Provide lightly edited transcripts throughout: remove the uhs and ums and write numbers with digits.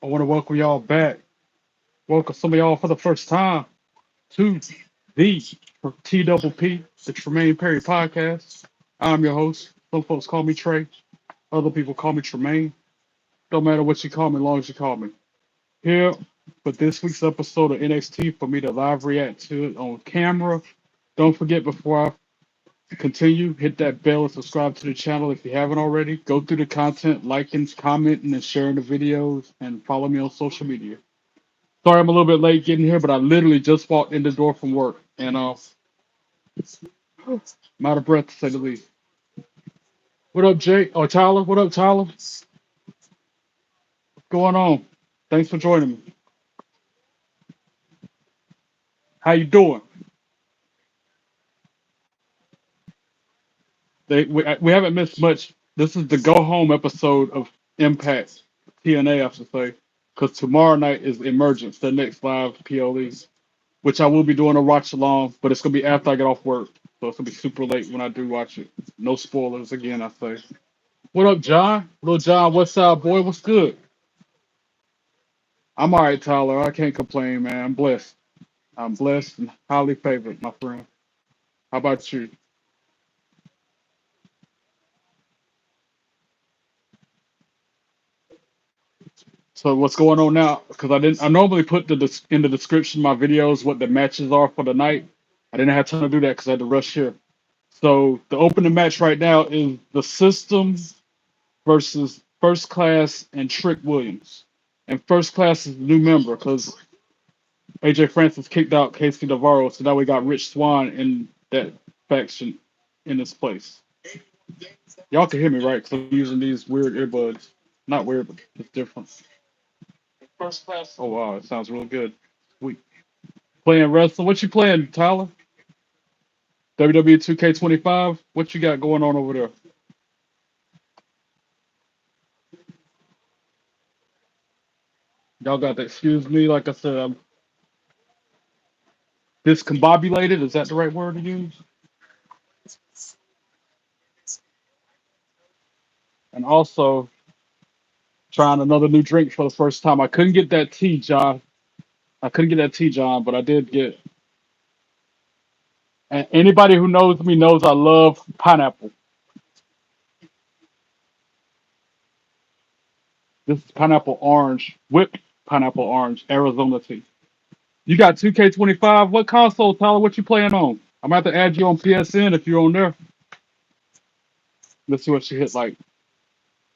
I want to welcome y'all back. Welcome some of y'all for the first time to the TPP, the Tremaine Perry podcast. I'm your host. Some folks call me Trey. Other people call me Tremaine. Don't matter what you call me, as long as you call me. Here for this week's episode of NXT for me to live react to it on camera. Don't forget before I continue, hit that bell and subscribe to the channel if you haven't already. Go through the content, liking, commenting, and sharing the videos, and follow me on social media. Sorry I'm a little bit late getting here, but I literally just walked in the door from work and I'm out of breath to say the least. What up, Jay? Oh, Tyler? What up, Tyler? What's going on? Thanks for joining me. How you doing? We haven't missed much. This is the go home episode of Impact TNA, I should say, because tomorrow night is Emergence, the next live PLE, which I will be doing a watch along, but it's gonna be after I get off work, so it's gonna be super late when I do watch it. No spoilers again, I say. What up, John? Little John, what's up, boy? What's good? I'm all right, Tyler. I can't complain, man. I'm blessed. I'm blessed and highly favored, my friend. How about you? So what's going on now? Because I normally put in the description of my videos what the matches are for the night. I didn't have time to do that because I had to rush here. So the opening match right now is the System versus First Class and Trick Williams. And First Class is the new member because AJ Francis kicked out Casey Navarro, so now we got Rich Swann in that faction in this place. Y'all can hear me, right? Because I'm using these weird earbuds. Not weird, but it's different. First Class. Oh wow, it sounds real good. Sweet. Playing wrestling. What you playing, Tyler? WWE 2K25. What you got going on over there? Y'all got to excuse me. Like I said, I'm discombobulated. Is that the right word to use? And also trying another new drink for the first time. I couldn't get that tea, John. I couldn't get that tea, John, but I did get. And anybody who knows me knows I love pineapple. This is pineapple orange, whipped pineapple orange, Arizona tea. You got 2K25. What console, Tyler? What you playing on? I'm about to add you on PSN if you're on there. Let's see what she hit like.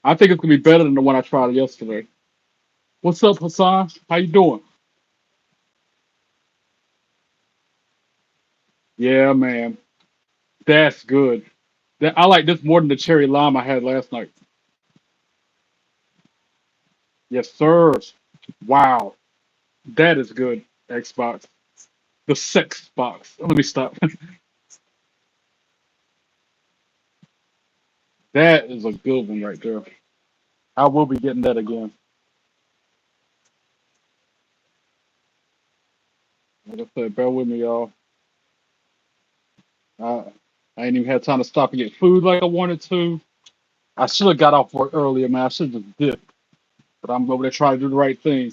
I think it's gonna be better than the one I tried yesterday. What's up, Hassan? How you doing? Yeah, man. That's good. I like this more than the cherry lime I had last night. Yes, sir. Wow. That is good, Xbox. The sex box. Let me stop. That is a good one right there. I will be getting that again. Like I said, bear with me, y'all. I, I ain't even had time to stop and get food like I wanted to. I should have got off work earlier, man. I should have just dipped. But I'm over there trying to do the right thing.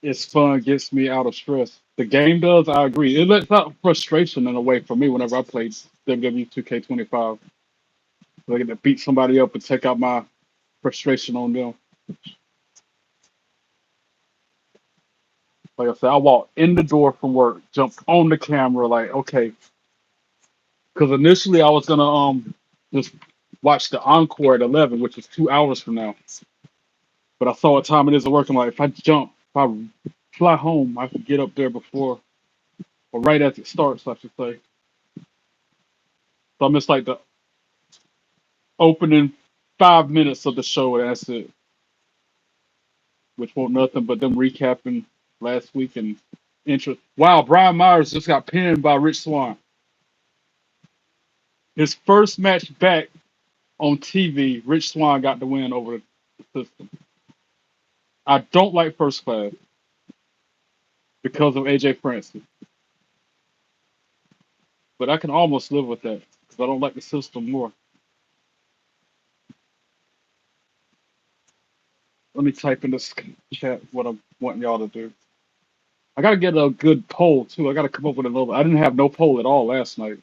It's fun, gets me out of stress. The game does, I agree. It lets out frustration in a way for me whenever I play WWE 2K25. I get to beat somebody up and take out my frustration on them. Like I said, I walked in the door from work, jumped on the camera, like, okay. Because initially I was gonna just watch the encore at 11, which is 2 hours from now. But I saw what time it is at work. I'm like, if I fly home, I can get up there before or right as it starts, I should say. So I missed like the opening 5 minutes of the show, and that's it. Which won't nothing but them recapping last week and intro. Wow, Brian Myers just got pinned by Rich Swann. His first match back on TV, Rich Swann got the win over the system. I don't like First Class because of AJ Francis. but I can almost live with that because I don't like the system more. Let me type in this chat what I'm wanting y'all to do. I gotta get a good poll too. I gotta come up with a little. I didn't have no poll at all last night.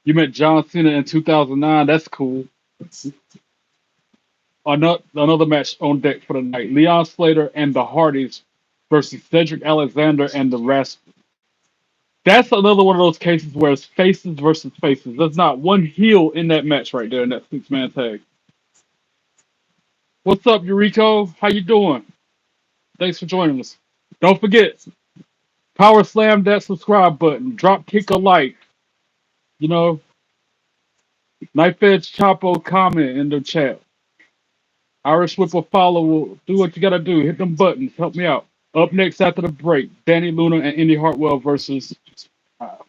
You met John Cena in 2009. That's cool. Another match on deck for the night. Leon Slater and the Hardys versus Cedric Alexander and the Rascalz. That's another one of those cases where it's faces versus faces. There's not one heel in that match right there in that six-man tag. What's up, Eureka? How you doing? Thanks for joining us. Don't forget, power slam that subscribe button. Drop kick a like. You know, Knife Edge Chapo comment in the chat. Irish Whipper follow. Do what you gotta do. Hit them buttons. Help me out. Up next after the break, Dani Luna and Indi Hartwell versus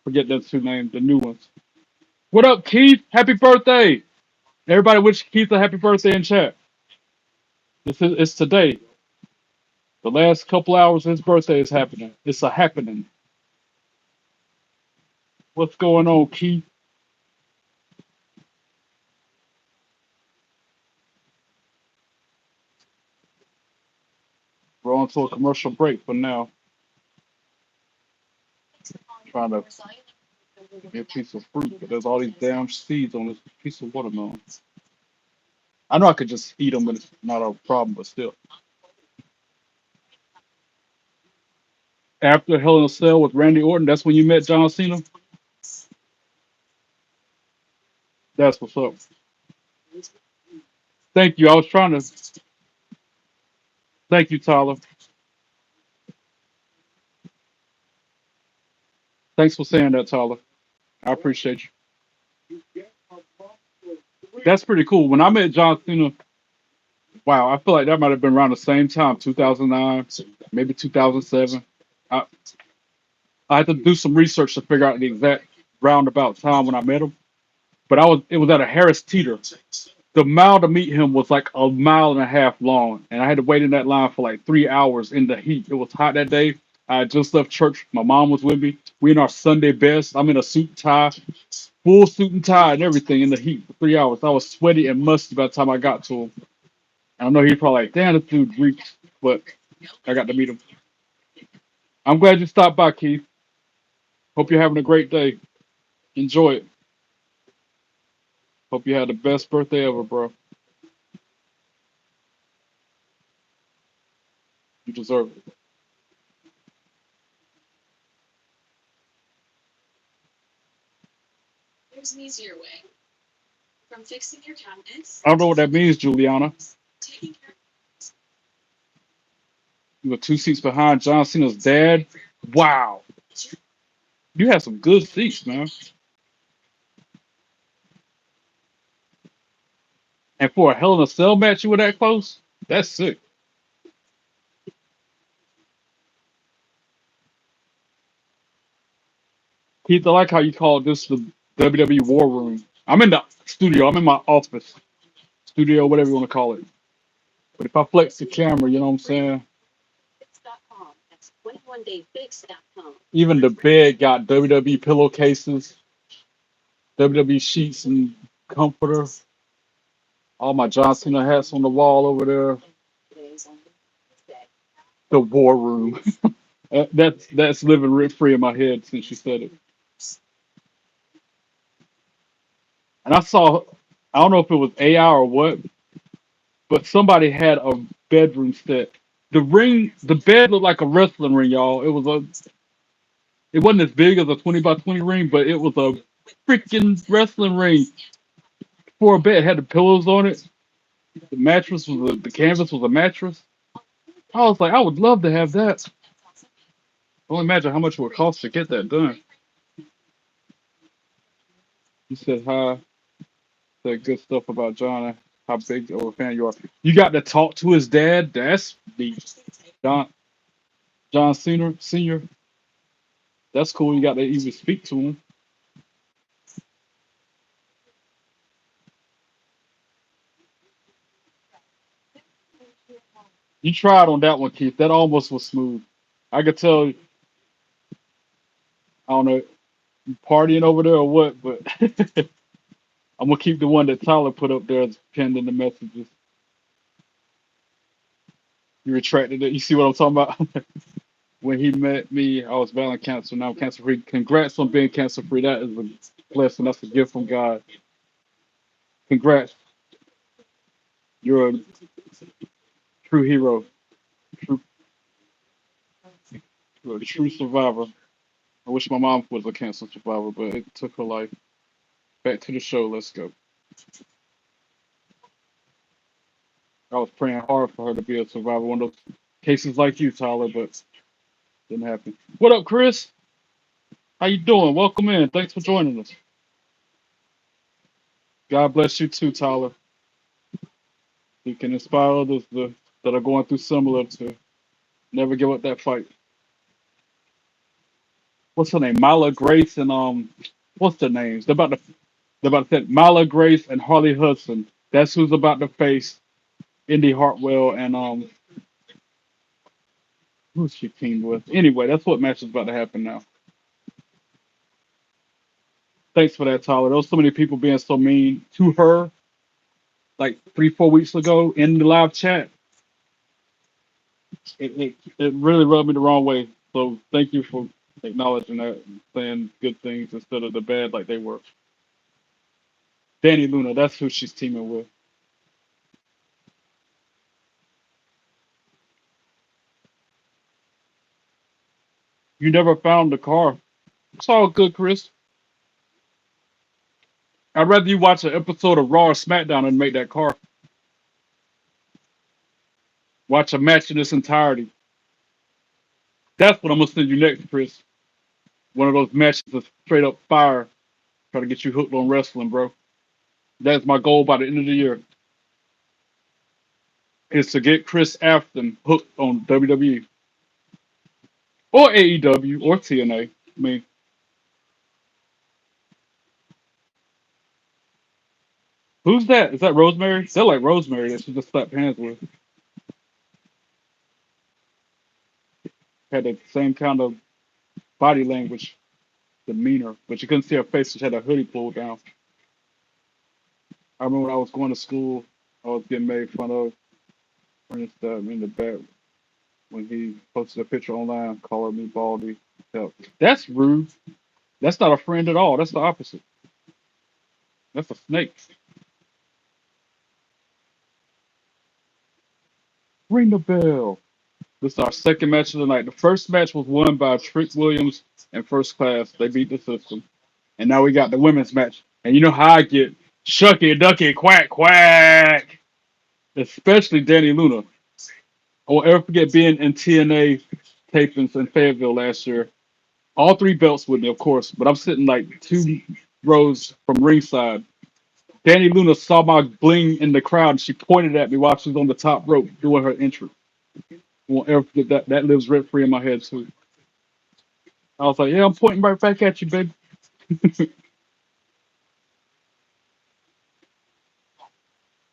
forget those two names, the new ones. What up, Keith? Happy birthday! Everybody wish Keith a happy birthday in chat. It's today. The last couple hours of his birthday is happening. It's a happening. What's going on, Keith? We're on to a commercial break for now. Trying to get a piece of fruit, but there's all these damn seeds on this piece of watermelon. I know I could just eat them, but it's not a problem, but still. After Hell in a Cell with Randy Orton, that's when you met John Cena? That's what's up. Thank you. I was trying to. Thank you, Tyler. Thanks for saying that, Tyler. I appreciate you. That's pretty cool. When I met John Cena, wow, I feel like that might have been around the same time, 2009, maybe 2007. I, I had to do some research to figure out the exact roundabout time when I met him. But it was at a Harris Teeter. The mile to meet him was like a mile and a half long, and I had to wait in that line for like 3 hours in the heat. It was hot that day. I had just left church. My mom was with me. We in our Sunday best. I'm in a suit and tie, full suit and tie and everything in the heat for 3 hours. I was sweaty and musty by the time I got to him. And I know he's probably like, damn, this dude reeks, but I got to meet him. I'm glad you stopped by, Keith. Hope you're having a great day. Enjoy it. Hope you had the best birthday ever, bro. You deserve it. There's an easier way. From fixing your cabinets. I don't know what that means, Juliana. You were 2 seats behind John Cena's dad. Wow. You had some good seats, man. And for a Hell in a Cell match, you were that close? That's sick. Keith, I like how you call this the WWE War Room. I'm in the studio. I'm in my office. Studio, whatever you want to call it. But if I flex the camera, you know what I'm saying? Even the bed got WWE pillowcases, WWE sheets and comforter. All my John Cena hats on the wall over there. The War Room. That's living rent free in my head since you said it. And I saw, I don't know if it was AI or what, but somebody had a bedroom set. The bed looked like a wrestling ring, y'all. It wasn't as big as a 20 by 20 ring, but it was a freaking wrestling ring for a bed. It had the pillows on it. The canvas was a mattress. I was like, I would love to have that. Only imagine how much it would cost to get that done. You said hi. Said good stuff about John. How big of a fan you are. You got to talk to his dad. That's deep. John Senior. That's cool. You got to even speak to him. You tried on that one, Keith. That almost was smooth. I could tell. I don't know, you partying over there or what, but I'm gonna keep the one that Tyler put up there as pinned in the messages. You retracted it. You see what I'm talking about? When he met me, I was battling cancer. Now I'm cancer free. Congrats on being cancer free. That is a blessing. That's a gift from God. Congrats. You're a true hero. True, you're a true survivor. I wish my mom was a cancer survivor, but it took her life. Back to the show. Let's go. I was praying hard for her to be a survivor. One of those cases like you, Tyler, but didn't happen. What up, Chris? How you doing? Welcome in. Thanks for joining us. God bless you too, Tyler. You can inspire others that are going through similar to never give up that fight. What's her name? Myla Grace and what's their names? They're about to say Myla Grace and Harley Hudson. That's who's about to face Indi Hartwell and who's she teamed with? Anyway, that's what match is about to happen now. Thanks for that, Tyler. There was so many people being so mean to her like 3, 4 weeks ago in the live chat. It really rubbed me the wrong way. So thank you for acknowledging that and saying good things instead of the bad like they were. Danny Luna, that's who she's teaming with. You never found the car. It's all good, Chris. I'd rather you watch an episode of Raw or SmackDown and make that car. Watch a match in its entirety. That's what I'm gonna send you next, Chris. One of those matches of straight up fire. Try to get you hooked on wrestling, bro. That's my goal by the end of the year. Is to get Chris Afton hooked on WWE or AEW or TNA. I mean, who's that? Is that Rosemary? They're like Rosemary that she just slapped hands with. Had the same kind of body language, demeanor, but you couldn't see her face. She had her hoodie pulled down. I remember when I was going to school, I was getting made fun of. Friends stabbed me in the back when he posted a picture online calling me baldy. Help. That's rude. That's not a friend at all. That's the opposite. That's a snake. Ring the bell. This is our second match of the night. The first match was won by Trick Williams in first class. They beat the system. And now we got the women's match. And you know how I get shucky, ducky, quack, quack. Especially Danny Luna. I won't ever forget being in TNA tapings in Fayetteville last year. All three belts with me, of course, but I'm sitting like 2 rows from ringside. Danny Luna saw my bling in the crowd and she pointed at me while she was on the top rope doing her entrance. Won't ever forget that. That lives rent free in my head too. I was like, yeah, I'm pointing right back at you, baby.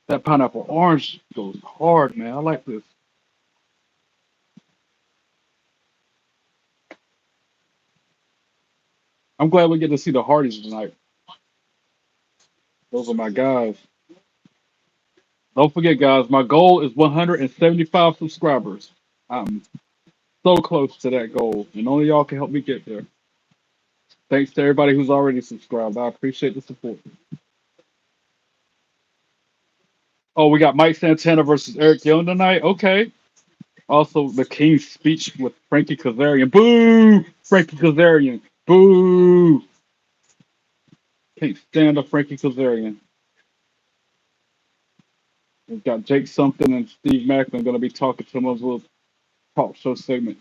That pineapple orange goes hard, man. I like this. I'm glad we get to see the Hardys tonight. Those are my guys. Don't forget, guys, my goal is 175 subscribers. I'm so close to that goal, and only y'all can help me get there. Thanks to everybody who's already subscribed. I appreciate the support. Oh, we got Mike Santana versus Eric Young tonight. Okay. Also, the King's speech with Frankie Kazarian. Boo! Frankie Kazarian. Boo! Can't stand up Frankie Kazarian. We've got Jake Something and Steve Maclin going to be talking to him on his little talk show segment.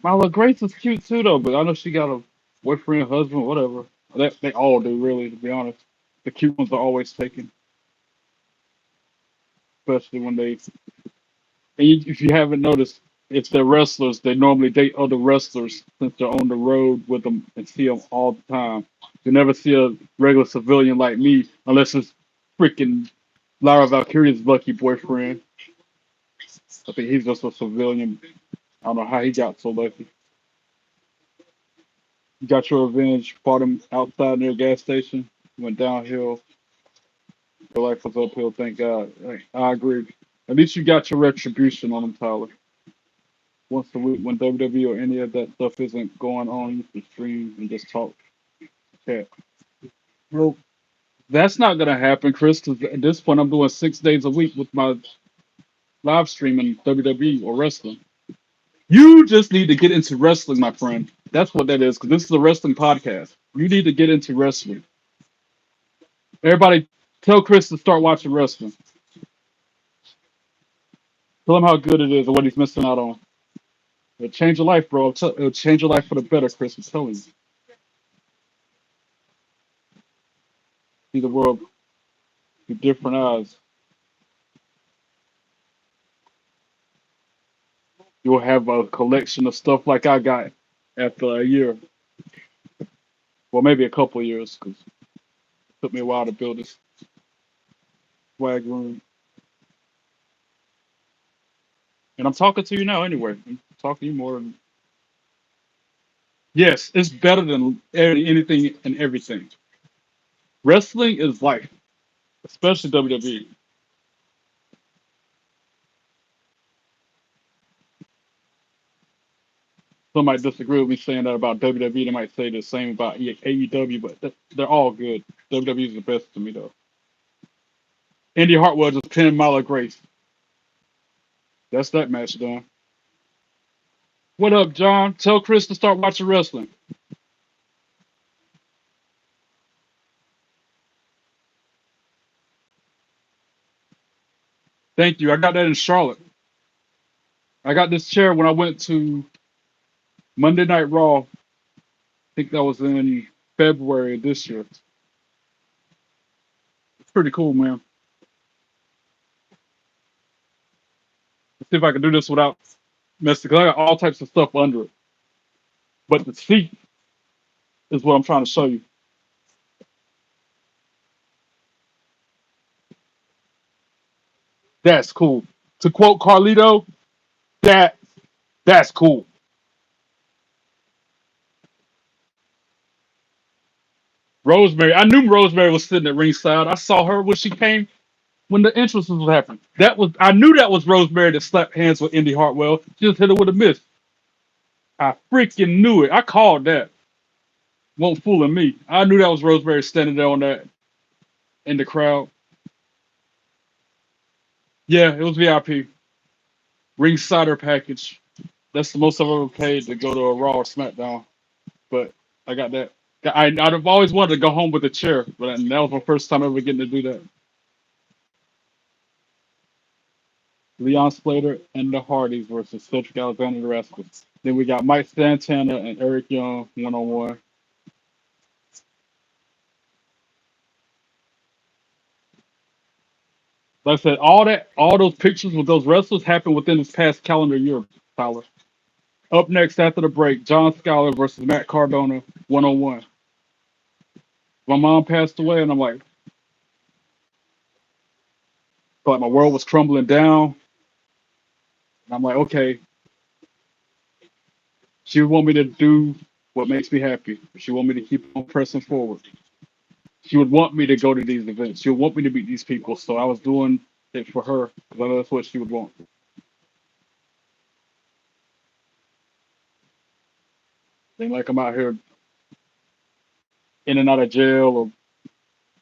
Myla Grace is cute too, though, but I know she got a boyfriend, husband, whatever. They all do, really, to be honest. The cute ones are always taken, especially when they. And if you haven't noticed, if they're wrestlers, they normally date other wrestlers since they're on the road with them and see them all the time. You never see a regular civilian like me unless it's freaking Lara Valkyrie's lucky boyfriend. I think he's just a civilian. I don't know how he got so lucky. You got your revenge, fought him outside near a gas station, went downhill. Your life was uphill, thank God. Hey, I agree. At least you got your retribution on him, Tyler. Once a week, when WWE or any of that stuff isn't going on, you can stream and just talk. Chat. Well, that's not gonna happen, Chris. Because at this point, I'm doing 6 days a week with my live streaming WWE or wrestling. You just need to get into wrestling, my friend. That's what that is. Because this is a wrestling podcast. You need to get into wrestling. Everybody, tell Chris to start watching wrestling. Tell him how good it is and what he's missing out on. It'll change your life, bro. It'll change your life for the better, Chris. I'm telling you. See the world through different eyes. You'll have a collection of stuff like I got after a year. Well, maybe a couple of years, because it took me a while to build this swag room. And I'm talking to you now anyway. I'm talking to you more. Yes, it's better than anything and everything. Wrestling is life, especially WWE. Some might disagree with me saying that about WWE. They might say the same about AEW, but they're all good. WWE is the best to me, though. Indi Hartwell just pinned Myla Grace. That's that match done. What up, John? Tell Chris to start watching wrestling. Thank you. I got that in Charlotte. I got this chair when I went to Monday Night Raw. I think that was in February of this year. It's pretty cool, man. Let's see if I can do this without messing, because I got all types of stuff under it. But the seat is what I'm trying to show you. That's cool. To quote Carlito, that that's cool. Rosemary, I knew Rosemary was sitting at ringside. I saw her when she came when the entrance was happening. That was I knew that was Rosemary that slapped hands with Indi Hartwell. She just hit her with a miss. I freaking knew it. I called that. Won't fooling me. I knew that was Rosemary standing there on that in the crowd. Yeah, it was VIP. Ringsider package. That's the most I've ever paid to go to a Raw or SmackDown. But I got that. I've always wanted to go home with a chair, but that was my first time ever getting to do that. Leon Slater and the Hardys versus Cedric Alexander and the Rascalz. Then we got Mike Santana and Eric Young 1-on-1. Like I said, all those pictures with those wrestlers happened within this past calendar year, Tyler. Up next after the break, John Skyler versus Matt Cardona 1-on-1. My mom passed away, and I'm like, felt like my world was crumbling down. And I'm like, okay, she would want me to do what makes me happy. She would want me to keep on pressing forward. She would want me to go to these events. She would want me to meet these people. So I was doing it for her because I know that's what she would want. Ain't like I'm out here in and out of jail or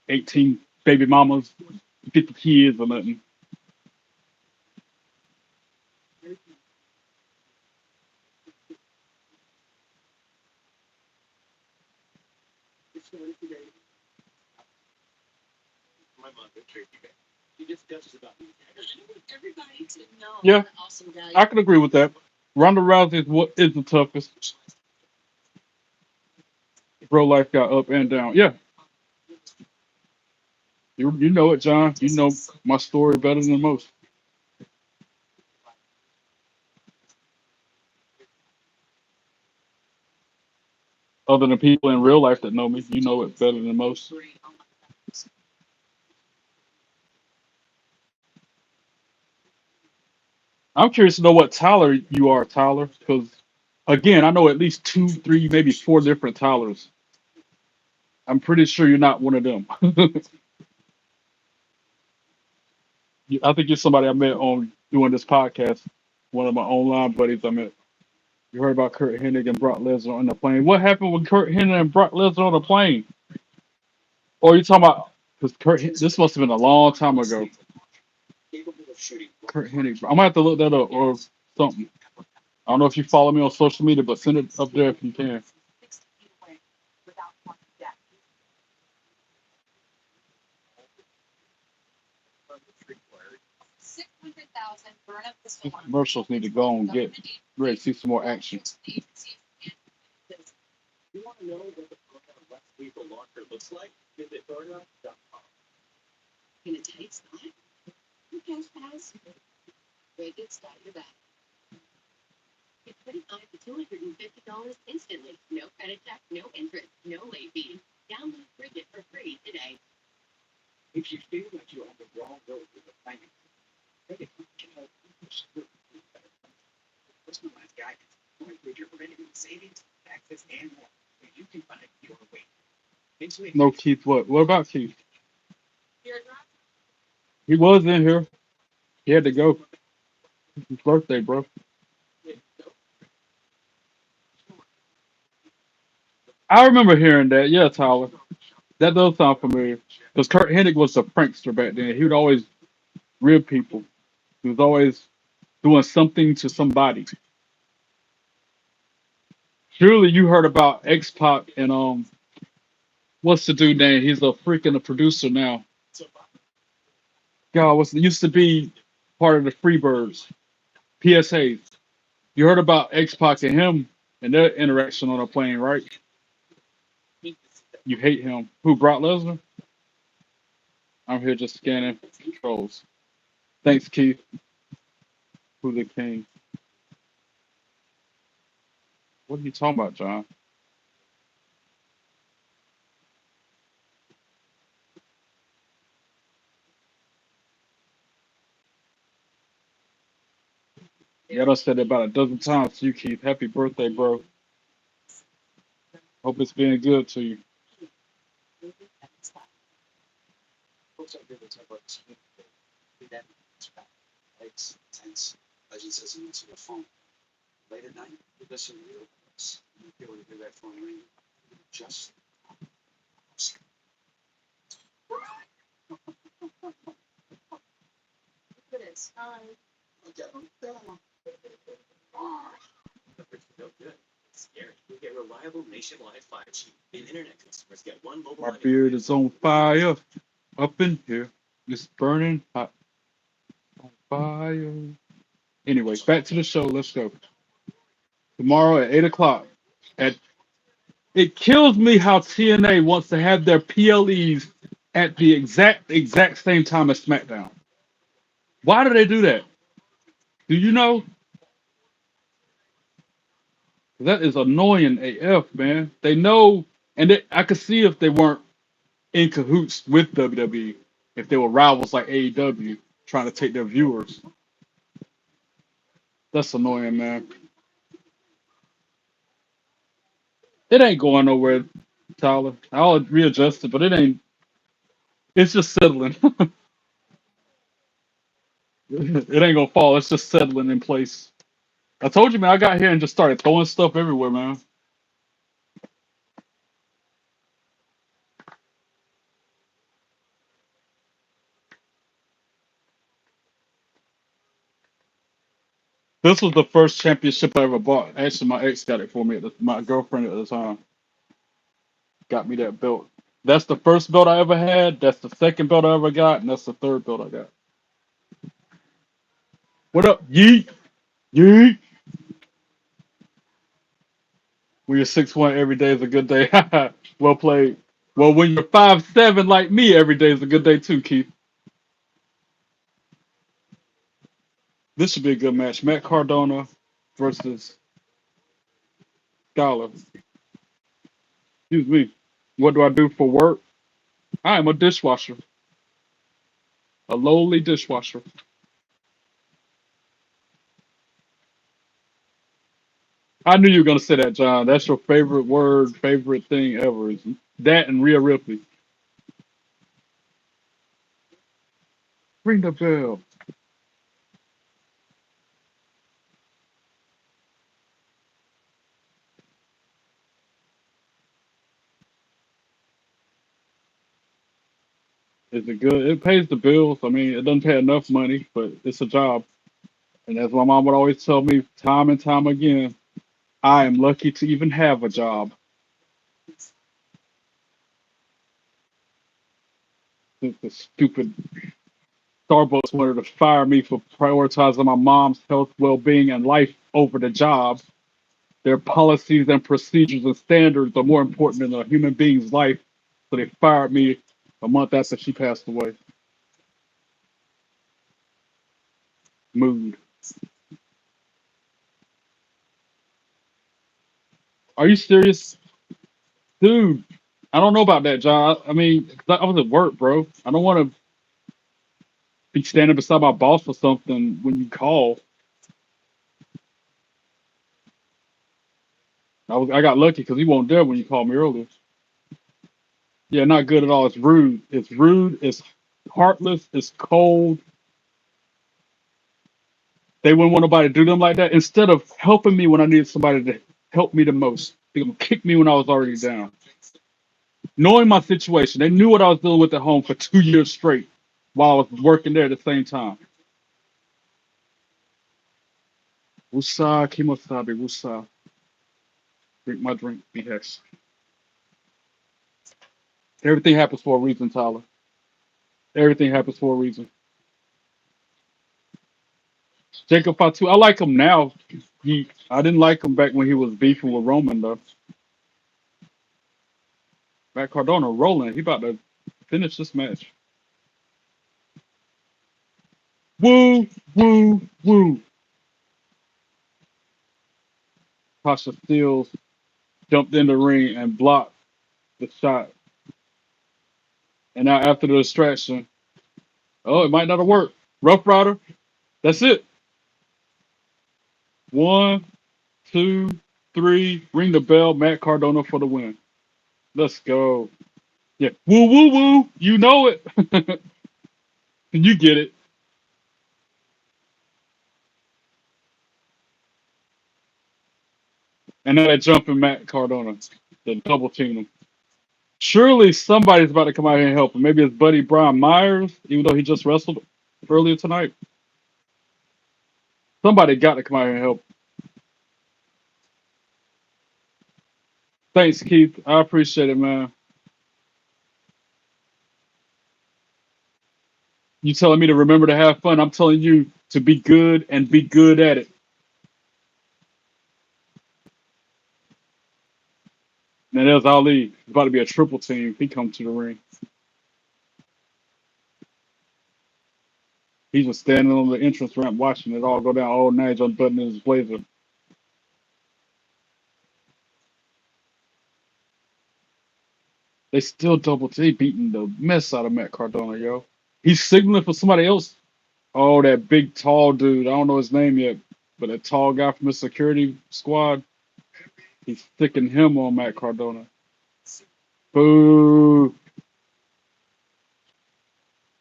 18 baby mamas, 50 kids or nothing. Yeah, I can agree with that. Ronda Rousey is what is the toughest. Bro life got up and down. Yeah, you know it, John. You know my story better than most. Other than people in real life that know me, you know it better than most. I'm curious to know what Tyler you are, Tyler, because Again, I know at least two, three, maybe four different Tylers. I'm pretty sure you're not one of them. I think you're somebody I met on doing this podcast. One of my online buddies I met. You heard about Kurt Hennig and Brock Lesnar on the plane. What happened with Kurt Hennig and Brock Lesnar on the plane? Or you talking about? Because this must have been a long time ago. Kurt Hennig. I'm gonna have to look that up or something. I don't know if you follow me on social media, but send it up there if you can. These commercials need to go and get ready to see some more action. No Keith, what? What about Keith? He was in here. He had to go. His birthday, bro. I remember hearing that. Yeah, Tyler. That does sound familiar. Because Kurt Hennig was a prankster back then. He would always rib people. He was always doing something to somebody. Surely you heard about X Pac and what's the dude name? He's a freaking a producer now. God, what's used to be part of the Freebirds, PSA. You heard about X Pac and him and their interaction on a plane, right? You hate him. Who, Brock Lesnar? I'm here just scanning controls. Thanks, Keith. Who the king? What are you talking about, John? Yeah, I done said it about a dozen times to you, Keith. Happy birthday, bro. Hope it's being good to you. My beard is on fire. Up in here. It's burning hot. On fire. Anyway, back to the show. Let's go. Tomorrow at 8 o'clock. At It kills me how TNA wants to have their PLEs at the exact same time as SmackDown. Why do they do that? Do you know? That is annoying AF, man. They know, and I could see if they weren't in cahoots with WWE, if they were rivals like AEW, trying to take their viewers. That's annoying, man. It ain't going nowhere, Tyler. I'll readjust it, but it ain't. It's just settling. It ain't gonna fall. It's just settling in place. I told you, man. I got here and just started throwing stuff everywhere, man. This was the first championship I ever bought. Actually, my ex got it for me. My girlfriend at the time got me that belt. That's the first belt I ever had. That's the second belt I ever got, and that's the third belt I got. What up, yeet? Yeet. When you're 6'1", every day is a good day. Well played. Well, when you're 5'7" like me, every day is a good day too, Keith. This should be a good match. Matt Cardona versus Skyler. Excuse me. What do I do for work? I am a dishwasher. A lowly dishwasher. I knew you were gonna say that, John. That's your favorite word, favorite thing ever. Is that and Rhea Ripley. Ring the bell. Is it good? It pays the bills. I mean, it doesn't pay enough money, but it's a job. And as my mom would always tell me time and time again, I am lucky to even have a job. The stupid Starbucks wanted to fire me for prioritizing my mom's health, well-being, and life over the job. Their policies and procedures and standards are more important than a human being's life. So they fired me a month after she passed away. Mood. Are you serious? Dude, I don't know about that, John. I mean, 'cause I was at work, bro. I don't want to be standing beside my boss or something when you call. I got lucky because he wasn't there when you called me earlier. Yeah, not good at all. It's rude. It's rude. It's heartless. It's cold. They wouldn't want nobody to do them like that. Instead of helping me when I needed somebody to help me the most, they gonna kick me when I was already down. Knowing my situation, they knew what I was dealing with at home for 2 years straight while I was working there at the same time. Wusa, Kimosabi, Wusa. Drink my drink, BS. Everything happens for a reason, Tyler. Everything happens for a reason. Jacob Fatu, I like him now. I didn't like him back when he was beefing with Roman though. Matt Cardona rolling. He about to finish this match. Woo, woo, woo. Tasha Steele jumped in the ring and blocked the shot. And now after the distraction, oh, it might not have worked. Rough Rider. That's it. 1, 2, 3. Ring the bell. Matt Cardona for the win. Let's go. Yeah. Woo, woo, woo. You know it. You get it. And now that jumping Matt Cardona. The double team him. Surely somebody's about to come out here and help him. Maybe it's buddy Brian Myers, even though he just wrestled earlier tonight. Somebody got to come out here and help. Thanks, Keith. I appreciate it, man. You telling me to remember to have fun. I'm telling you to be good and be good at it. And there's Ali. It's about to be a triple team. He comes to the ring. He's just standing on the entrance ramp watching it all go down. Oh, now he's unbuttoning his blazer. They still double team beating the mess out of Matt Cardona, yo. He's signaling for somebody else. Oh, that big tall dude. I don't know his name yet, but that tall guy from the security squad. He's sticking him on Matt Cardona. Boo.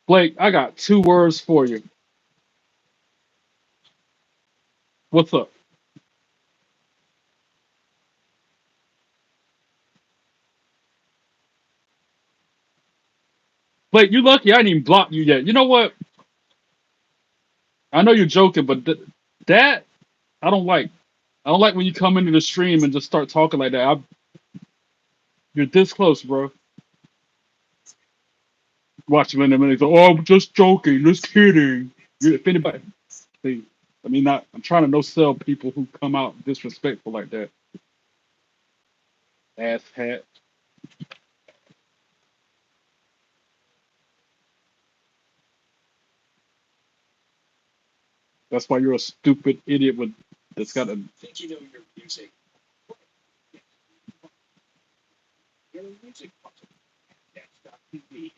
Blake, I got 2 words for you. What's up? Blake, you lucky I didn't even block you yet. You know what? I know you're joking, but that I don't like. I don't like when you come into the stream and just start talking like that. You're this close, bro. Watch him in a minute. He's like, oh, I'm just joking, just kidding. If anybody, see, I mean, not. I'm trying to no sell people who come out disrespectful like that. Ass hat. That's why you're a stupid idiot with that's got a.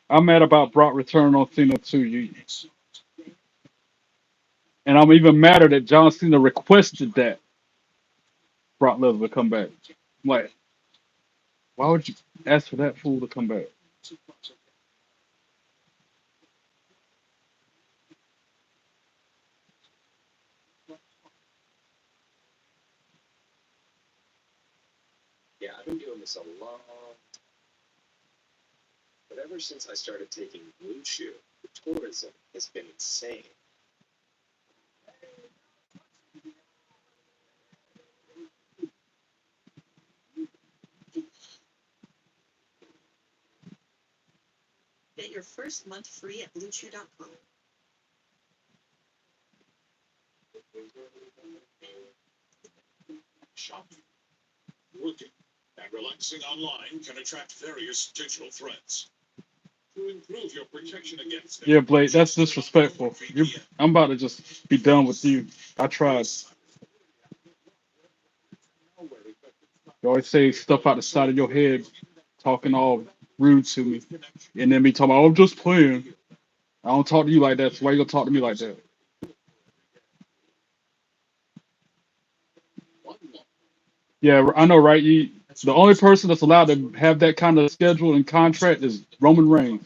I'm mad about Brock returning on Cena too. And I'm even madder that John Cena requested that Brock Lesnar to come back. I'm like, why would you ask for that fool to come back? Yeah, Blake, that's disrespectful. I'm about to just be done with you. I tried. You always say stuff out the side of your head, talking all rude to me, and then me talking, oh, I'm just playing. I don't talk to you like that. So why you gonna talk to me like that? Yeah, I know, right? The only person that's allowed to have that kind of schedule and contract is Roman Reigns.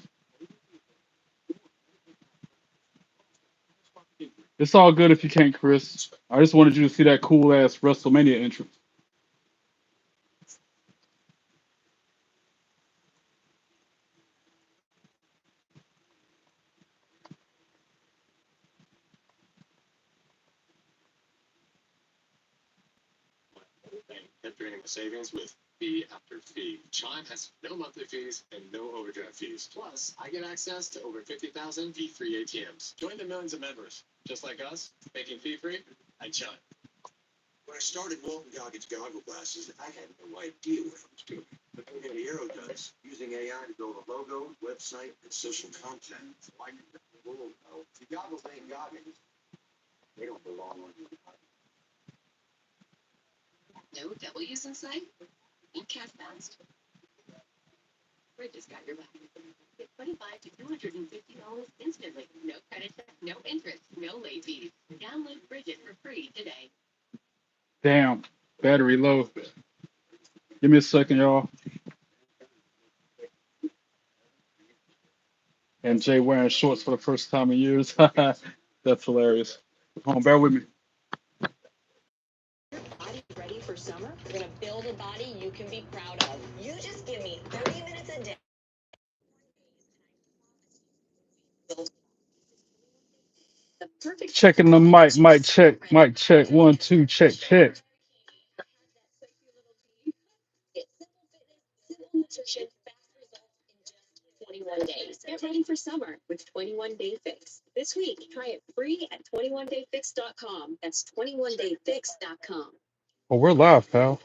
It's all good if you can't, Chris. I just wanted you to see that cool ass WrestleMania entrance. Damn, battery low. Give me a second, y'all. And Jay wearing shorts for the first time in years. That's hilarious. Hold on, bear with me. Checking the mic check, mic check. 1, 2, check, check. Oh, we're live, pal.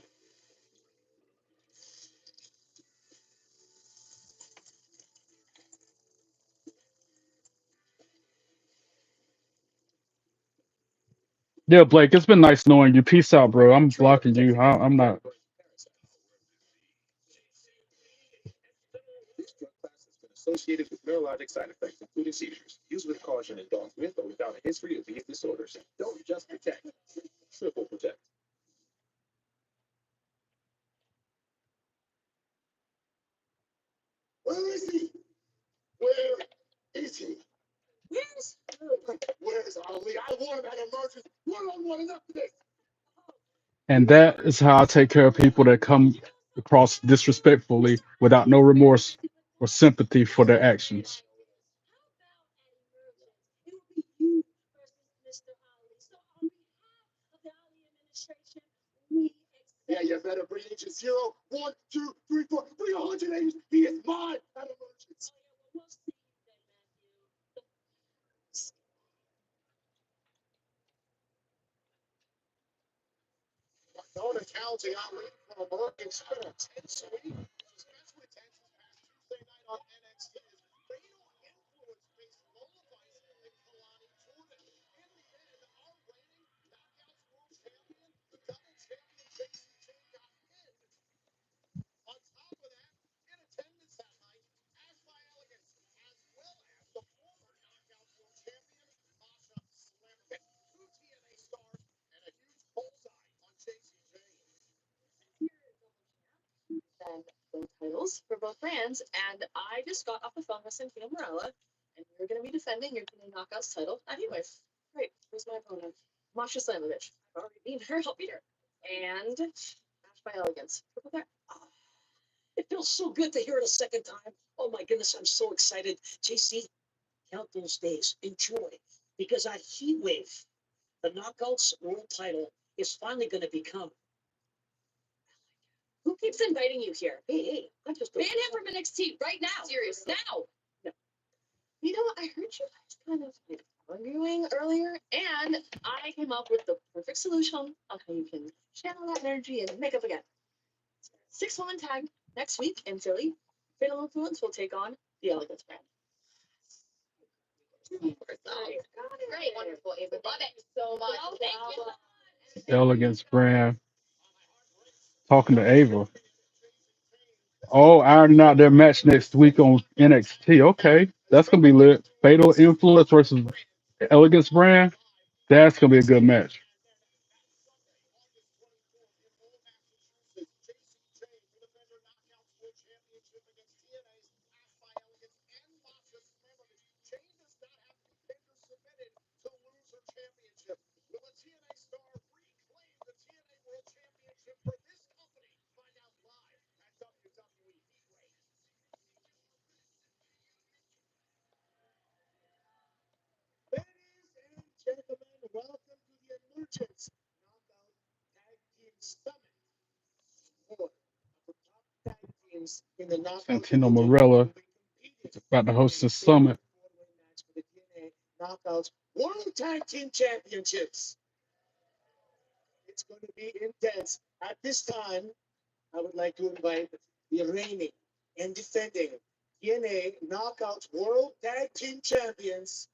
Yeah, Blake, it's been nice knowing you. Peace out, bro. I'm blocking you. I'm not. And that is how I take care of people that come across disrespectfully without no remorse or sympathy for their actions. titles for both brands, and I just got off the phone with Santana Myla, and you're going to be defending your TNA Knockouts title. Anyways, great. Who's my opponent? Masha Slamovich. I've already beaten her. I'll beat her. And matched by Elegance. Look at that. It feels so good to hear it a second time. Oh my goodness, I'm so excited. JC, count those days. Enjoy. Because at Heat Wave, the Knockouts World title is finally going to become. Who keeps inviting you here? Hey, I just Ban him from NXT right now. Seriously. Now. No. You know what? I heard you guys kind of like arguing earlier, and I came up with the perfect solution on how you can channel that energy and make up again. 6-woman tag next week in Philly. Fatal Influence will take on the Elegance brand. Great, wonderful, Ava. Love it so much. Thank you. Elegance brand. Talking to Ava. Oh, ironing out their match next week on NXT. Okay, that's gonna be lit. Fatal Influence versus Elegance brand. That's gonna be a good match. Ladies and gentlemen, welcome to the Emergence Knockout Tag Team Summit. Four of the top tag teams in the Knockout Santino division Morella will be competing about to host in the a summit. four-way match for the TNA Knockouts World Tag Team Championships. It's going to be intense. At this time, I would like to invite the reigning and defending TNA Knockouts World Tag Team Champions,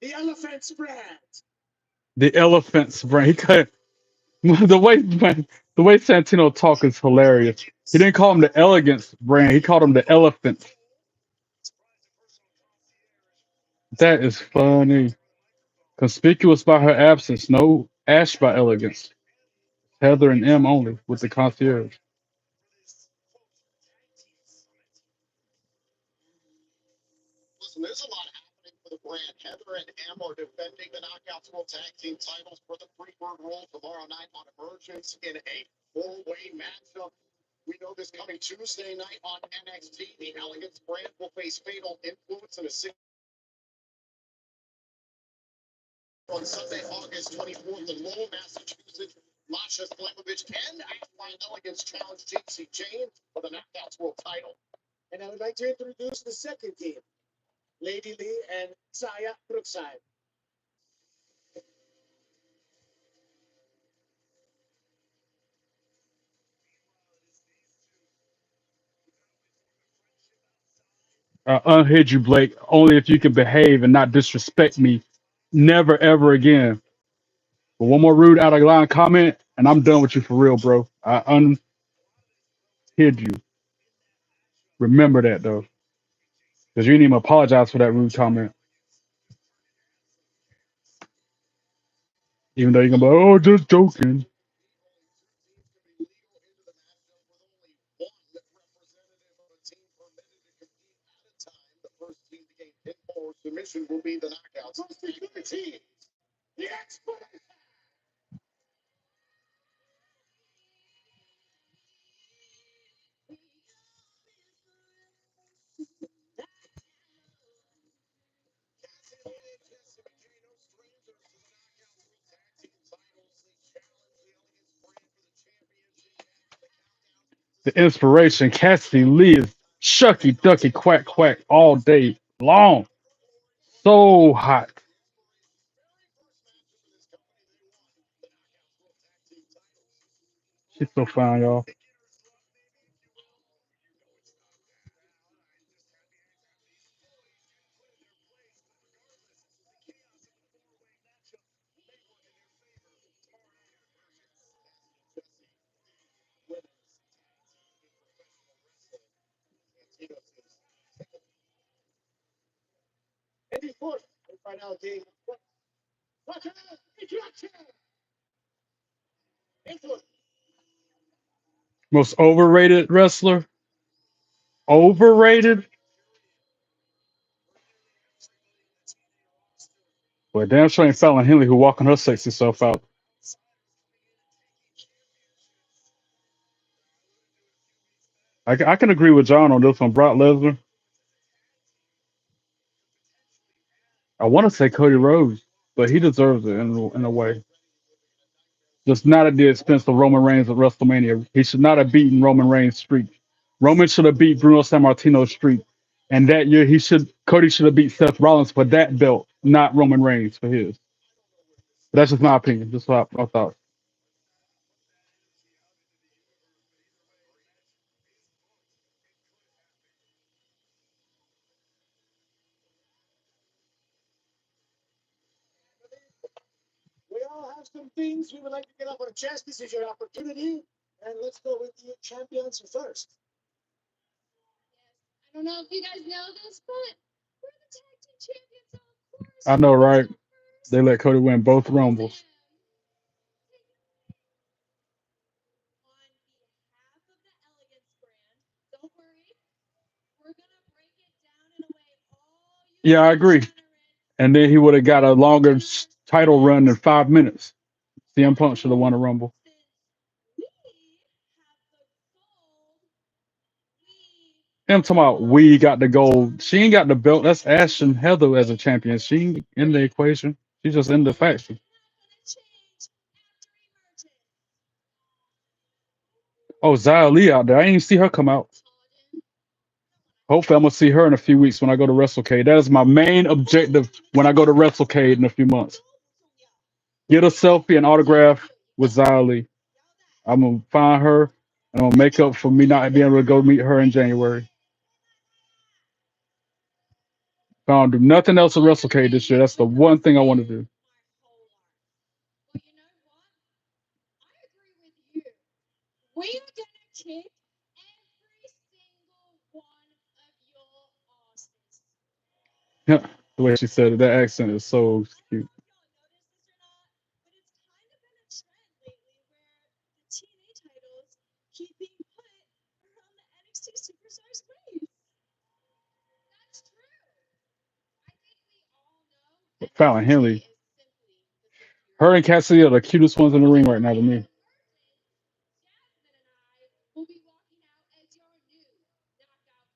the Elephants brand. The Elephants brand. He cut the way the way Santino talk is hilarious. He didn't call him the Elegance brand. He called him the Elephants. That is funny. Conspicuous by her absence. No Ash by Elegance. Heather and M only with the concierge. Listen, there's a lot happening for the brand. Heather and M are defending the Knockouts World Tag Team titles for the Freebird role tomorrow night on Emergence in a four-way matchup. We know this coming Tuesday night on NXT, the Elegance brand will face Fatal Influence in a six on Sunday, August 24th in Lowell, Massachusetts. Masha Slamovich and Ashline Elegance challenge JC Jane for the Knockouts World title. And I would like to introduce the second team, Lady Lee and Saya Brookside. Unhid you, Blake, only if you can behave and not disrespect me. Never, ever again. But one more rude out of line comment, and I'm done with you for real, bro. I unhid you. Remember that, though. Because you didn't even apologize for that rude comment. Even though you're going to be like, oh, just joking. Submission will be the Knockouts. The expert. The inspiration, Cassidy Lee is shucky, ducky, quack, quack all day long. So hot. She's so fine, y'all. And before we find out what introduction. Influence. Most overrated wrestler. Overrated? Well, damn sure ain't Fallon Henley who walking her sexy self out. I can agree with John on this one. Brock Lesnar. I want to say Cody Rhodes, but he deserves it in a way. Just not at the expense of Roman Reigns at WrestleMania. He should not have beaten Roman Reigns' streak. Roman should have beat Bruno Sammartino's streak. And that year Cody should have beat Seth Rollins for that belt, not Roman Reigns for his. But that's just my opinion. Just what I thought. We all have some things we would like to get off our chest. This is your opportunity. And let's go with the champions first. I don't know if you guys know this, but we're the tag team champions, so of course. I know, right? First, They let Cody win both Rumbles. on behalf of the Elegance brand, don't worry, we're gonna break it down in a way all you Yeah, I agree. degenerate And then he would have got a longer title run in 5 minutes. CM Punk should have won a Rumble. we have the gold. I'm talking about we got the gold. She ain't got the belt. That's Ashton Heather as a champion. She ain't in the equation. She's just in the faction. Change after Emergence. Oh, Xia Li out there. I didn't even see her come out. Hopefully, I'm gonna see her in a few weeks when I go to WrestleCade. That is my main objective when I go to WrestleCade in a few months. Get a selfie and autograph with Xia Li. I'm gonna find her and I'm gonna make up for me not being able to go meet her in January. If I don't do nothing else at WrestleCade this year, that's the one thing I want to do. But you know what? I agree with you. We are gonna kick every single one of your asses. Yeah, the way she said it, that accent is so cute. Y'all noticed this or not, but it's kind of been a trend lately where the TNA titles keep being put around the NXT superstars' waist. That's true. I think we all know Fallon NXT Henley, is simply the superior her and brand. Cassidy are the cutest ones in the ring right now to me. Jasmine and I will be walking out as your new knockout world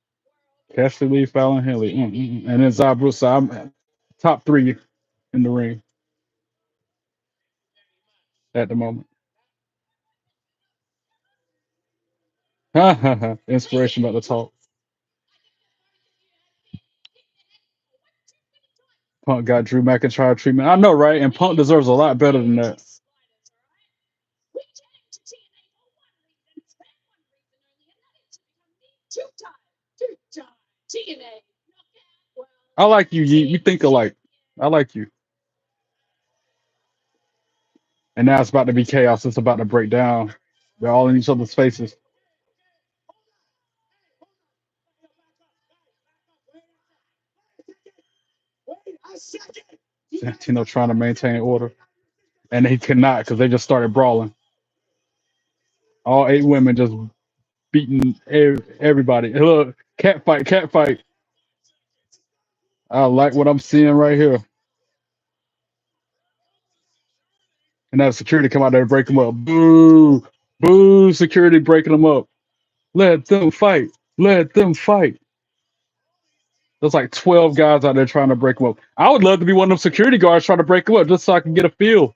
Cassidy, Fallon Henley, and then Zabrusa. I'm top three in the ring at the moment. Inspiration about to talk. Punk got Drew McIntyre treatment. I know, right? And Punk deserves a lot better than that. We came to TNA for one reason, and one reason only, and that is to become the two-time TNA knockout world I like you, Yeet. We think alike. I like you. And now it's about to be chaos. It's about to break down. They're all in each other's faces. Wait a second. Santino trying to maintain order. And he cannot because they just started brawling. All 8 women just beating everybody. Look, cat fight, cat fight. I like what I'm seeing right here. And now security come out there and break them up. Boo! Boo! Security breaking them up. Let them fight. Let them fight. There's like 12 guys out there trying to break them up. I would love to be one of them security guards trying to break them up just so I can get a feel.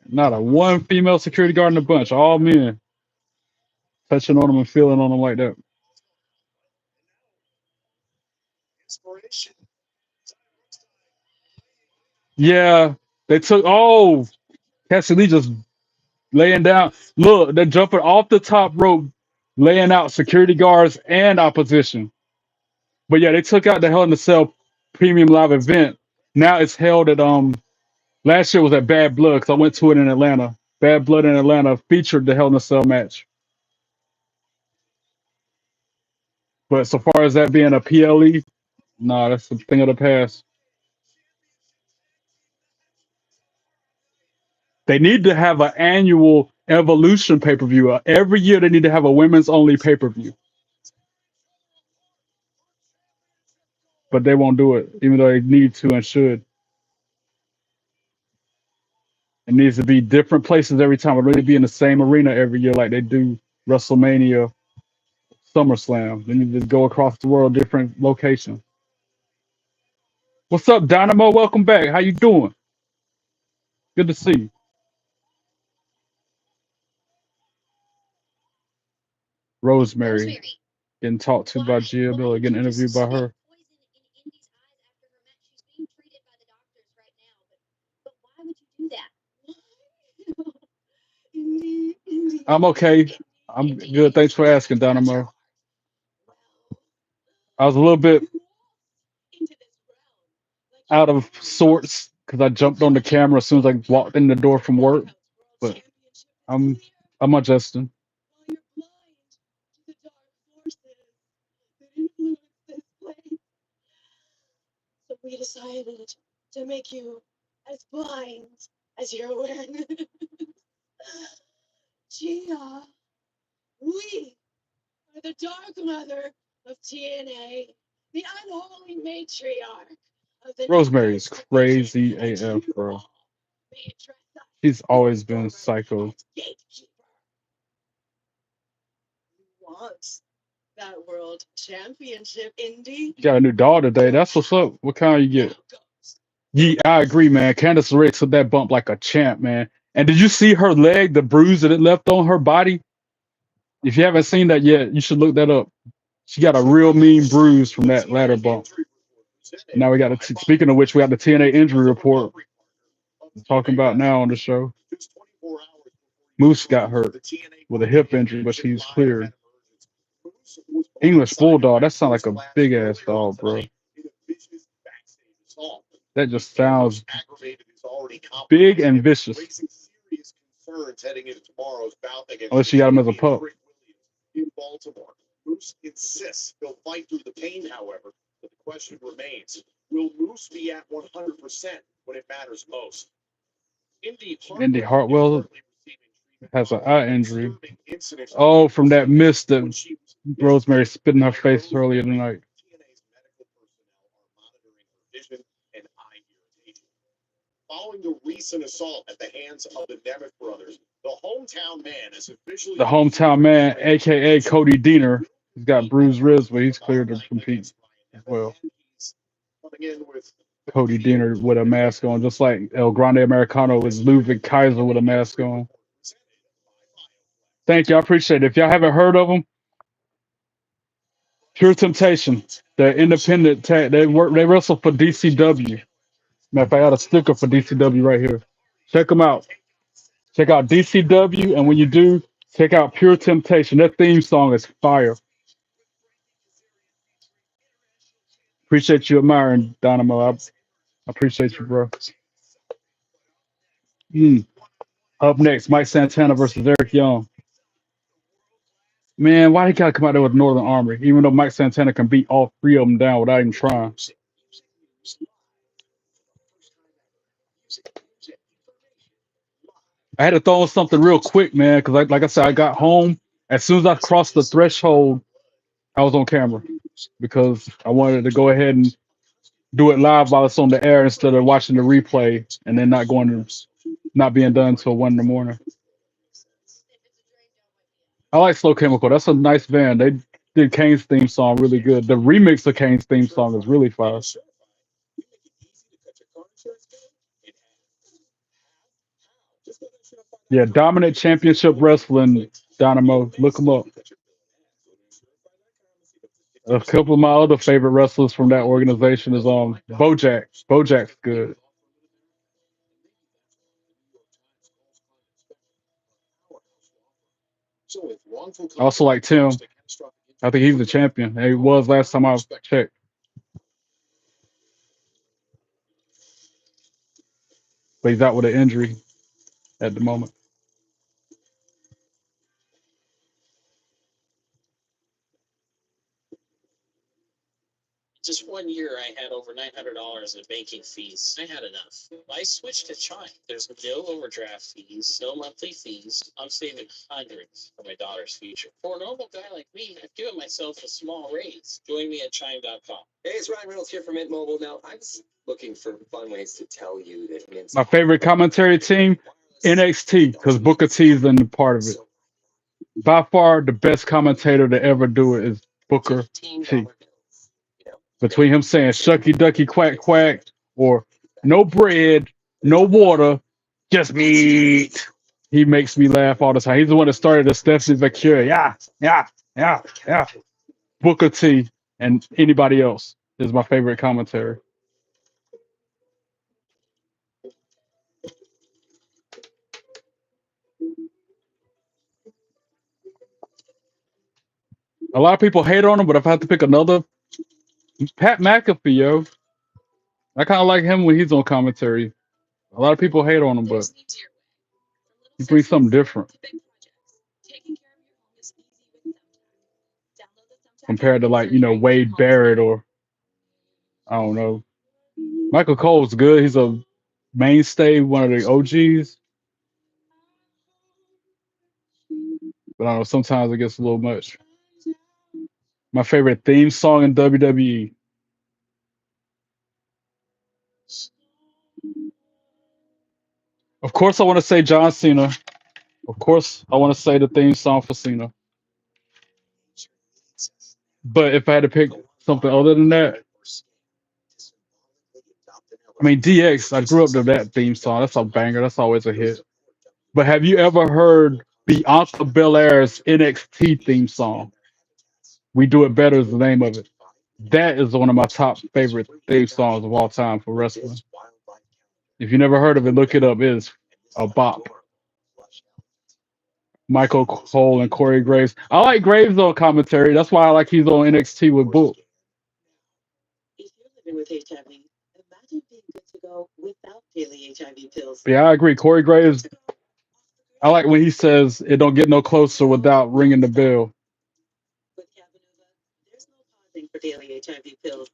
Not a one female security guard in the bunch. All men touching on them and feeling on them like that. Inspiration. Yeah, they took. Oh, Cassidy just laying down. Look, they're jumping off the top rope, laying out security guards and opposition. But yeah, they took out the Hell in a Cell premium live event. Now it's held at last year was at Bad Blood because I went to it in Atlanta. Bad Blood in Atlanta featured the Hell in a Cell match. But so far as that being a PLE, nah, that's a thing of the past. They need to have an annual Evolution pay per view. Every year they need to have a women's only pay per view, but they won't do it, even though they need to and should. It needs to be different places every time. It really be in the same arena every year, like they do WrestleMania, SummerSlam. They need to go across the world, different locations. What's up, Dynamo? Welcome back. How you doing? Good to see you. Rosemary getting talked to by Gia Miller, getting interviewed by her. I'm okay. I'm good. Thanks for asking, Dynamo. I was a little bit out of sorts because I jumped on the camera as soon as I walked in the door from work, but I'm I'm adjusting. So we decided to make you as blind as your awareness. Gia, we are the Dark Mother of TNA, the unholy matriarch of the Rosemary is crazy AF, bro. She's always been psycho. gatekeeper. Wants that world championship, Indi. You got a new daughter today. That's what's up. What kind you get? Yeah, I agree, man. Candice LeRae took that bump like a champ, man. And did you see her leg, the bruise that it left on her body? If you haven't seen that yet, you should look that up. She got a real mean bruise from that ladder bump. Now we got speaking of which, we got the TNA injury report we're talking about now on the show. Moose got hurt with a hip injury, but he's cleared. English Bulldog, that sounds like a big ass dog, bro. That just sounds big and vicious. Unless you got him as a pup. In Baltimore, Moose insists he'll fight through the pain, however, but the question remains, will Moose be at 100% when it matters most? Indi Hartwell has an eye injury. Oh, from that mist that Rosemary spit in her face earlier tonight. Following the recent assault at the hands of the Nemeth brothers, the hometown man is officially... The hometown man, a.k.a. Cody Deaner, he's got bruised ribs, but he's cleared to compete as well. Cody Deaner with a mask on, just like El Grande Americano is Ludwig Kaiser with a mask on. Thank you, I appreciate it. If y'all haven't heard of them, Pure Temptation, they're independent tag. They wrestle for DCW. Matter of fact, I got a sticker for DCW right here. Check them out. Check out DCW, and when you do, check out Pure Temptation. Their theme song is fire. Appreciate you admiring Dynamo. I appreciate you, bro. Mm. Up next, Mike Santana versus Eric Young. Man, why he gotta come out there with Northern Armory, even though Mike Santana can beat all three of them down without even trying. I had to throw in something real quick, man, because like I said, I got home. As soon as I crossed the threshold, I was on camera because I wanted to go ahead and do it live while it's on the air instead of watching the replay and then not being done until 1 in the morning. I like Slow Chemical. That's a nice band. They did Kane's theme song really good. The remix of Kane's theme song is really fire. Yeah, Dominant Championship Wrestling, Dynamo. Look them up. A couple of my other favorite wrestlers from that organization is Bojack. Bojack's good. I also like Tim. I think he's the champion. He was last time I checked. But he's out with an injury at the moment. Just 1 year, I had over $900 in banking fees. I had enough. I switched to Chime. There's no overdraft fees, no monthly fees. I'm saving hundreds for my daughter's future. For a normal guy like me, I've given myself a small raise. Join me at Chime.com. Hey, it's Ryan Reynolds here from Mint Mobile. Now, I was looking for fun ways to tell you that Mint's My favorite commentary team, NXT, because Booker T is in the part of it. By far, the best commentator to ever do it is Booker T. $15 bills. Between him saying "shucky ducky quack quack" or "no bread, no water, just meat," he makes me laugh all the time. He's the one that started the Stephanie Vacura. Yeah. Booker T and anybody else is my favorite commentary. A lot of people hate on him, but if I have to pick another, Pat McAfee, yo. I kind of like him when he's on commentary. A lot of people hate on him, but he brings something different compared to Wade Barrett or I don't know. Michael Cole's good. He's a mainstay, one of the OGs. But I don't know, sometimes it gets a little much. My favorite theme song in WWE. Of course, I want to say John Cena. Of course, I want to say the theme song for Cena. But if I had to pick something other than that, I mean, DX, I grew up to that theme song. That's a banger. That's always a hit. But have you ever heard Bianca Belair's NXT theme song? We Do It Better is the name of it. That is one of my top favorite theme songs of all time for wrestling. If you never heard of it, look it up. It is a bop. Michael Cole and Corey Graves. I like Graves on commentary. That's why I like he's on NXT with Book. If you're living with HIV, imagine being good to go without daily HIV pills. Yeah, I agree. Corey Graves, I like when he says it don't get no closer without ringing the bell. With Cabenuva, there's no pausing for daily HIV pills.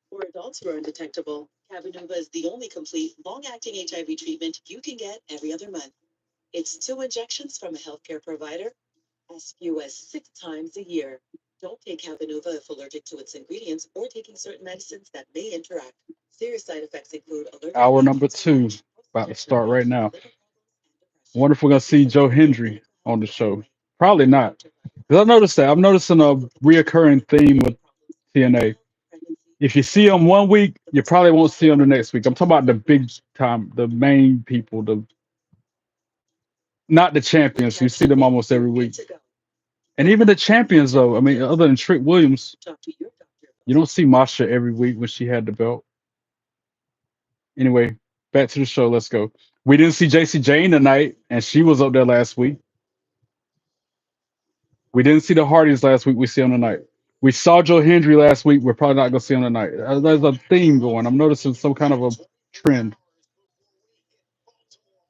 For adults who are undetectable, Cabenuva is the only complete, long-acting HIV treatment you can get every other month. It's 2 injections from a healthcare provider, as few as 6 times a year. Don't take Cabenuva if allergic to its ingredients or taking certain medicines that may interact. Serious side effects include allergic Hour number reactions, 2 about to start right now. I wonder if we're gonna see Joe Hendry on the show. Probably not. Because I noticed that. I'm noticing a reoccurring theme with TNA. If you see them one week, you probably won't see them the next week. I'm talking about the big time, the main people, not the champions. You see them almost every week. And even the champions, though. I mean, other than Trick Williams, you don't see Masha every week when she had the belt. Anyway, back to the show. Let's go. We didn't see JC Jane tonight, and she was up there last week. We didn't see the Hardys last week. We see them tonight. We saw Joe Hendry last week. We're probably not going to see him tonight. There's a theme going. I'm noticing some kind of a trend.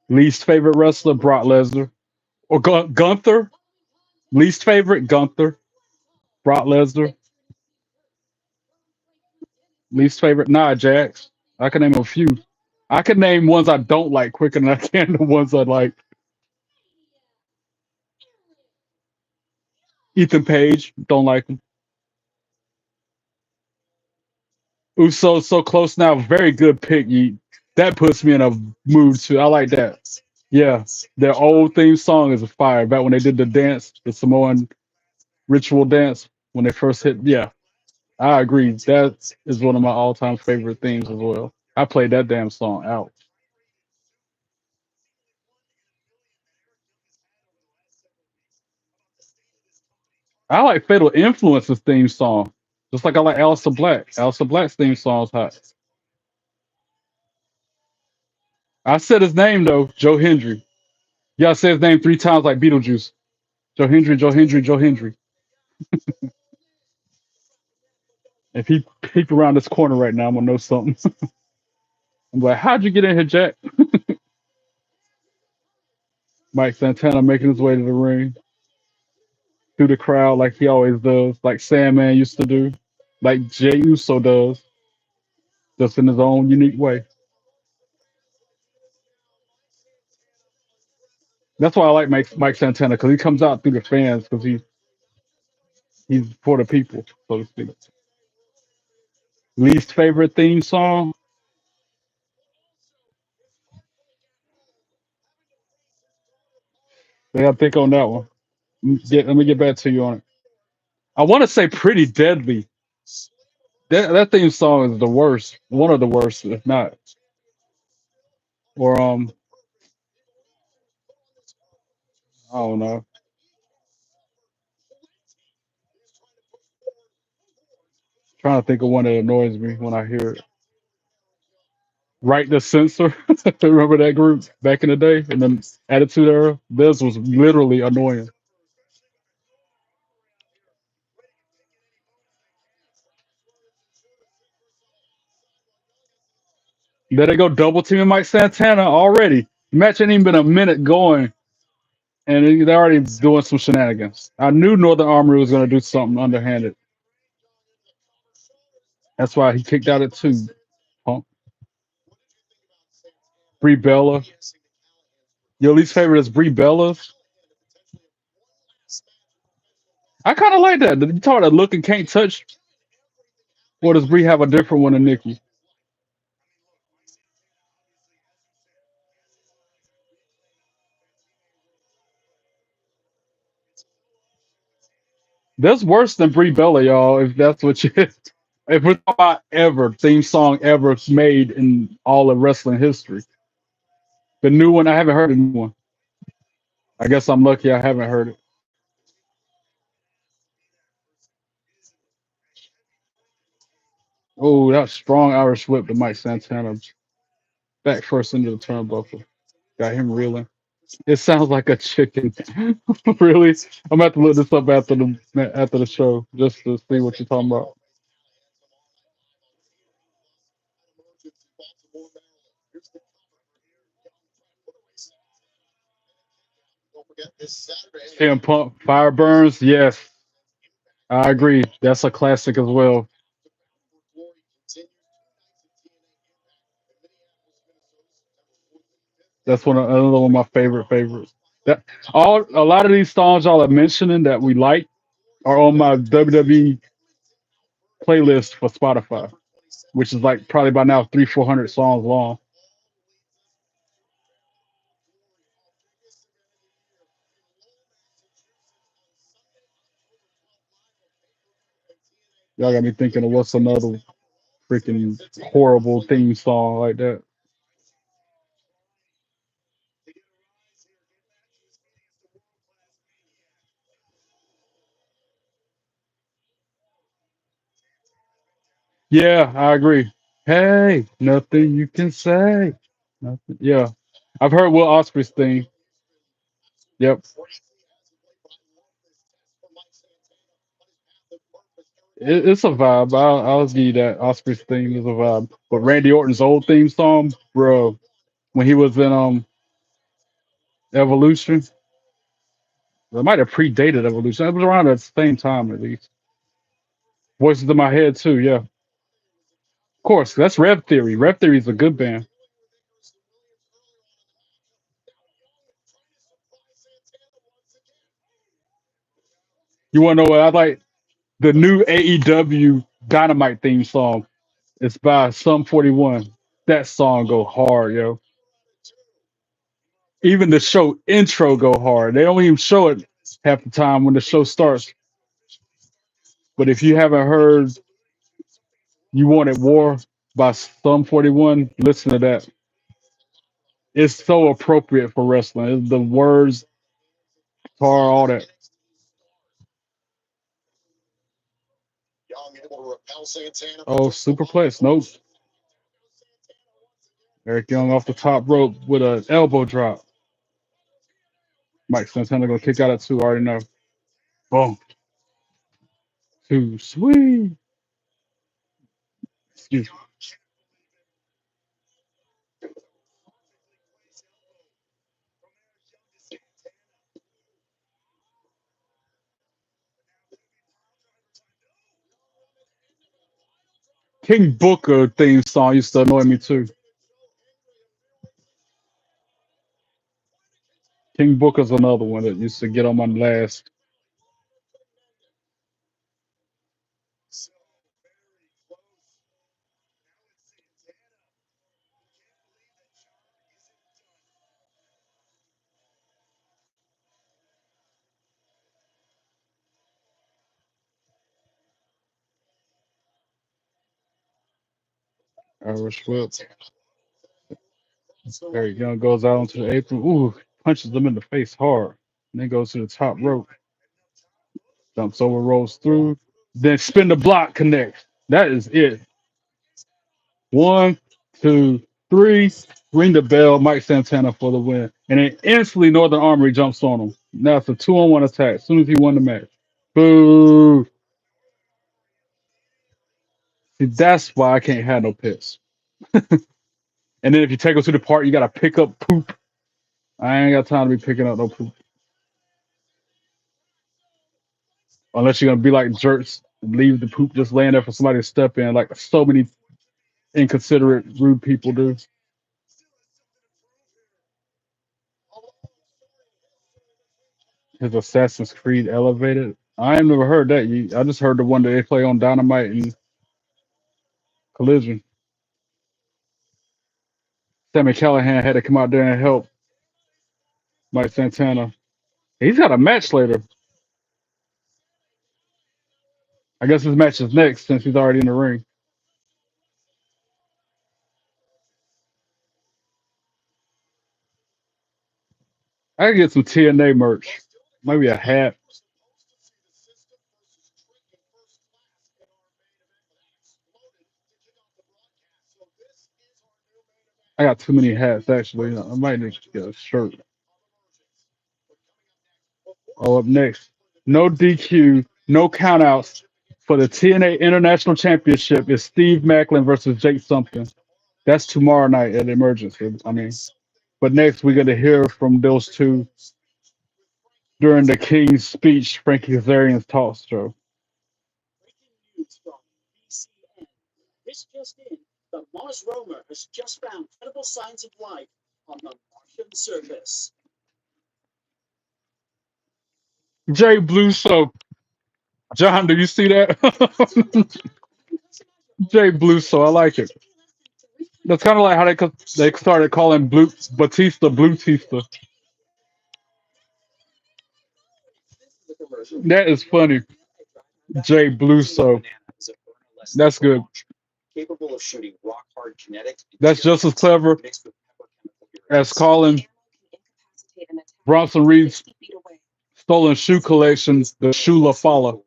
Least favorite wrestler, Brock Lesnar. Or Gunther. Least favorite, Gunther. Brock Lesnar. Least favorite, Nia Jax. I can name a few. I can name ones I don't like quicker than I can the ones I like. Ethan Page, don't like him. Uso so close now. Very good pick. That puts me in a mood too. I like that. Yeah, their old theme song is a fire. Back when they did the dance, the Samoan ritual dance, when they first hit. Yeah, I agree. That is one of my all-time favorite themes as well. I played that damn song out. I like Fatal Influence's theme song, just like I like Aleister Black. Aleister Black's theme song's hot. I said his name though, Joe Hendry. You gotta say his name 3 times like Beetlejuice. Joe Hendry, Joe Hendry, Joe Hendry. If he peek around this corner right now, I'm gonna know something. I'm like, how'd you get in here, Jack? Mike Santana making his way to the ring through the crowd like he always does, like Sandman used to do. like Jey Uso does, just in his own unique way. That's why I like Mike Santana because he comes out through the fans because he's for the people, so to speak. Least favorite theme song? Yeah, I think on that one. Let me get back to you on it. I want to say Pretty Deadly. That theme song is the worst, one of the worst, if not. Or I don't know. Trying to think of one that annoys me when I hear it. Right the Censor. Remember that group back in the day? And then Attitude Era? This was literally annoying. There they go double teaming Mike Santana already. Match ain't even been a minute going, and they're already doing some shenanigans. I knew Northern Armory was going to do something underhanded. That's why he kicked out at two. Punk. Brie Bella. Your least favorite is Brie Bella's. I kind of like that. You talk about look and can't touch. Or does Brie have a different one than Nikki? That's worse than Brie Bella, y'all. If that's what you, if we're talking about ever theme song ever made in all of wrestling history, the new one I haven't heard the new one. I guess I'm lucky I haven't heard it. Oh, that strong Irish whip to Mike Santana back first into the turnbuckle. Got him reeling. It sounds like a chicken. Really? I'm gonna have to look this up after the show just to see what you're talking about. CM Punk, Fire Burns, yes, I agree. That's a classic as well. That's another one of my favorite favorites. That all a lot of these songs y'all are mentioning that we like are on my WWE playlist for Spotify, which is like probably by now 300-400 songs long. Y'all got me thinking of what's another freaking horrible theme song like that. Yeah, I agree. Hey, nothing you can say. Nothing. Yeah, I've heard Will Ospreay's theme. Yep, it's a vibe. I'll give you that. Ospreay's theme is a vibe. But Randy Orton's old theme song, bro, when he was in Evolution, it might have predated Evolution. It was around the same time at least. Voices in my head too. Yeah, of course. That's Rev Theory. Rev Theory is a good band. You want to know what I like? The new AEW Dynamite theme song. It's by Sum 41. That song go hard, yo. Even the show intro go hard. They don't even show it half the time when the show starts. But if you haven't heard You Wanted War by Sum 41, listen to that. It's so appropriate for wrestling. The words, guitar, all that. Oh, Superplex. Nope. Eric Young off the top rope with an elbow drop. Mike Santana gonna kick out at two. I already know. Boom. Too sweet. Excuse me. King Booker theme song used to annoy me too. King Booker's another one that used to get on my last. Irish whip. Very Young goes out onto the apron. Ooh, punches them in the face hard. And then goes to the top rope. Jumps over, rolls through. Then spin the block, connects. That is it. 1, 2, 3. Ring the bell. Mike Santana for the win. And then instantly Northern Armory jumps on him. Now it's a 2-on-1 attack as soon as he won the match. Boo. See, that's why I can't have no pits. And then if you take them to the park, you got to pick up poop. I ain't got time to be picking up no poop. Unless you're going to be like jerks and leave the poop just laying there for somebody to step in, like so many inconsiderate, rude people do. His Assassin's Creed Elevated. I ain't never heard that. I just heard the one that they play on Dynamite and Collision. Sammy Callahan had to come out there and help Mike Santana. He's got a match later. I guess his match is next since he's already in the ring. I could get some TNA merch. Maybe a hat. I got too many hats actually. I might need to get a shirt. Oh, up next. No DQ, no countouts for the TNA International Championship is Steve Maclin versus Jake something. That's tomorrow night at Emergence. I mean, but next we're gonna hear from those two during the King's speech, Frankie Kazarian's talk show. Breaking news from BCN. This just in, the Mars rover has just found credible signs of life on the Martian surface. Jay Blue Soap. John, do you see that? Jay Blue Soap. I like it. That's kind of like how they started calling Blue Batista Blue Tista. That is funny. Jay Blue Soap. That's good. Capable of shooting rock hard kinetics. That's just as clever as calling Bronson Reed's stolen shoe collection the Shula Fala.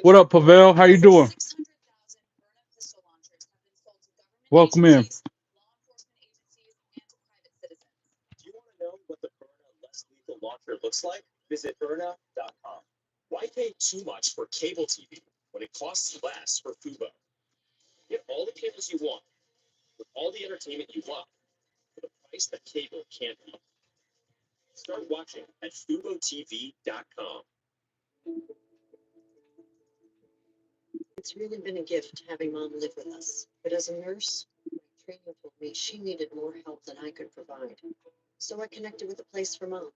What up, Pavel? How you doing? Welcome in. Do you want to know what the Burna less lethal launcher looks like? Visit Burna.com. Why pay too much for cable TV when it costs less for Fubo? Get all the cables you want with all the entertainment you love for the price that cable can't beat. Start watching at FuboTV.com. It's really been a gift having Mom live with us. But as a nurse, my training told me she needed more help than I could provide. So I connected with a place for Mom.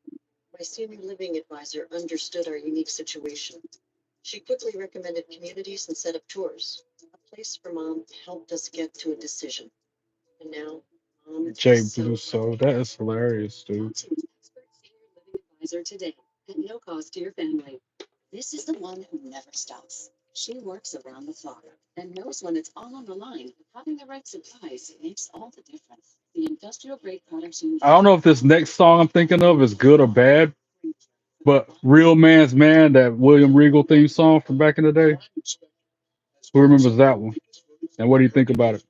My senior living advisor understood our unique situation. She quickly recommended communities and set up tours. A place for Mom helped us get to a decision. And now, Mom Jay is Blue so Soap. That is hilarious, dude. Talk to an expert senior living advisor today at no cost to your family. This is the one who never stops. She works around the clock and knows when it's all on the line. Having the right supplies makes all the difference. The industrial grade products you need. I don't know if this next song I'm thinking of is good or bad, but Real Man's Man, that William Regal theme song from back in the day. Who remembers that one? And what do you think about it?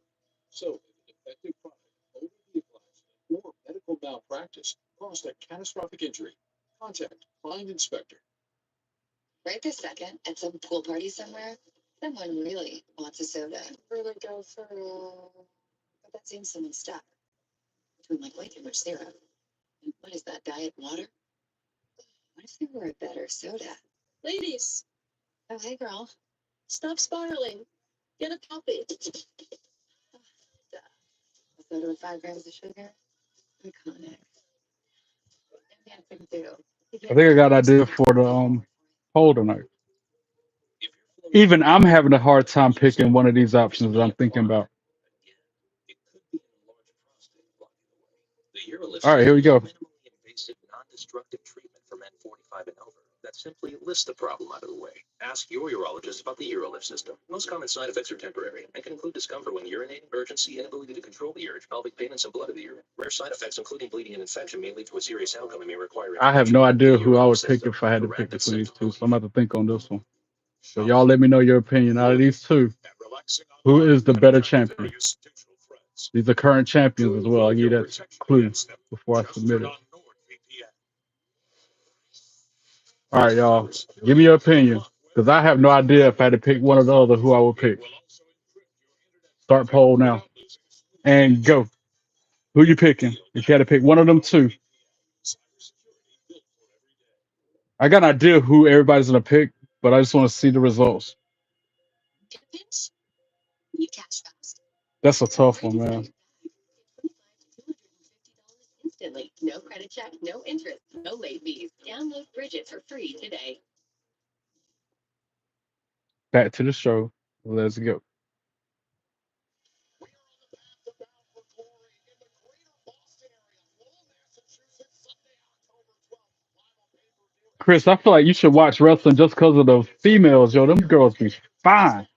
So, if a defective product, over or medical malpractice caused a catastrophic injury, contact Client Inspector. Right this second, at some pool party somewhere, someone really wants a soda. Really go for but that seems someone's stuck. Between like way too much syrup. And what is that, diet water? What if there were a better soda? Ladies! Oh, hey, girl. Stop spiraling. Get a puppy. A photo with 5 grams of sugar. Iconic. Dancing too. I think I got an idea for the poll tonight. Even I'm having a hard time picking one of these options that I'm thinking about. All right, here we go. Minimally invasive, non-destructive treatment for men 45 and over that simply lifts the problem out of the way. Ask your urologist about the UroLift system. Most common side effects are temporary and can include discomfort when urinating, urgency, inability to control the urge, pelvic pain, and some blood of the urine. Rare side effects, including bleeding and infection, may lead to a serious outcome and may require. I have no idea who I would pick if I had to pick between these two, so I'm about to think on this one. So y'all let me know your opinion. Out of these two, who is the better champion? These are current champions as well. I'll give you that clue before I submit it. All right, y'all. Give me your opinion. Because I have no idea if I had to pick one or the other who I would pick. Start poll now. And go. Who you picking? If you had to pick one of them two. I got an idea who everybody's gonna pick, but I just want to see the results. You cash fast. That's a tough one, man. Instantly. No credit check, no interest, no late fees. Download Bridget for free today. Back to the show. Let's go. Chris, I feel like you should watch wrestling just because of the females, yo. Them girls be fine.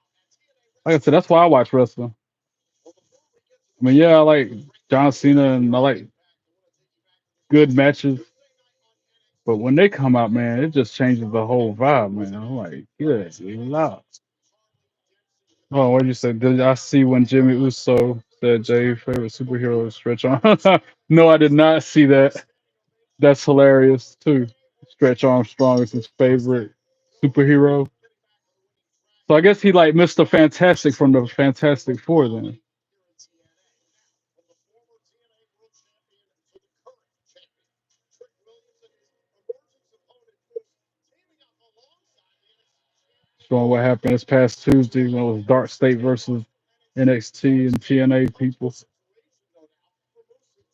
Like I said, that's why I watch wrestling. I mean, yeah, I like John Cena and I like good matches. But when they come out, man, it just changes the whole vibe, man. I'm like, good lord. Oh, what did you say? Did I see when Jimmy Uso said Jay's favorite superhero is Stretch Arm? No, I did not see that. That's hilarious too. Stretch Armstrong is his favorite superhero. So I guess he like Mr. Fantastic from the Fantastic Four then. Showing what happened this past Tuesday when it was Dark State versus NXT and TNA people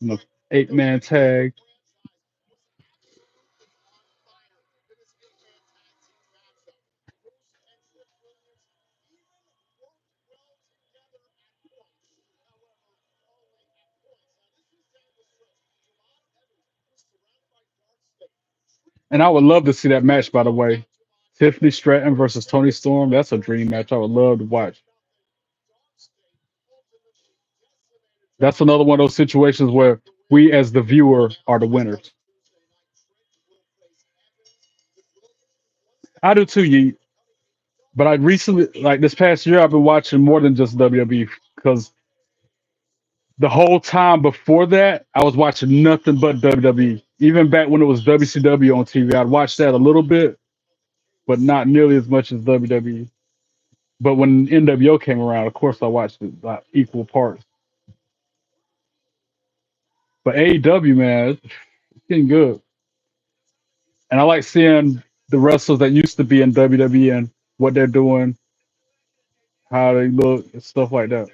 in the 8-man tag. And I would love to see that match, by the way. Tiffany Stratton versus Tony Storm. That's a dream match. I would love to watch. That's another one of those situations where we, as the viewer, are the winners. I do too, Yeet. But I recently, like this past year, I've been watching more than just WWE because the whole time before that, I was watching nothing but WWE. Even back when it was WCW on TV, I'd watch that a little bit, but not nearly as much as WWE. But when NWO came around, of course, I watched it like equal parts. But AEW, man, it's getting good. And I like seeing the wrestlers that used to be in WWE and what they're doing, how they look, and stuff like that.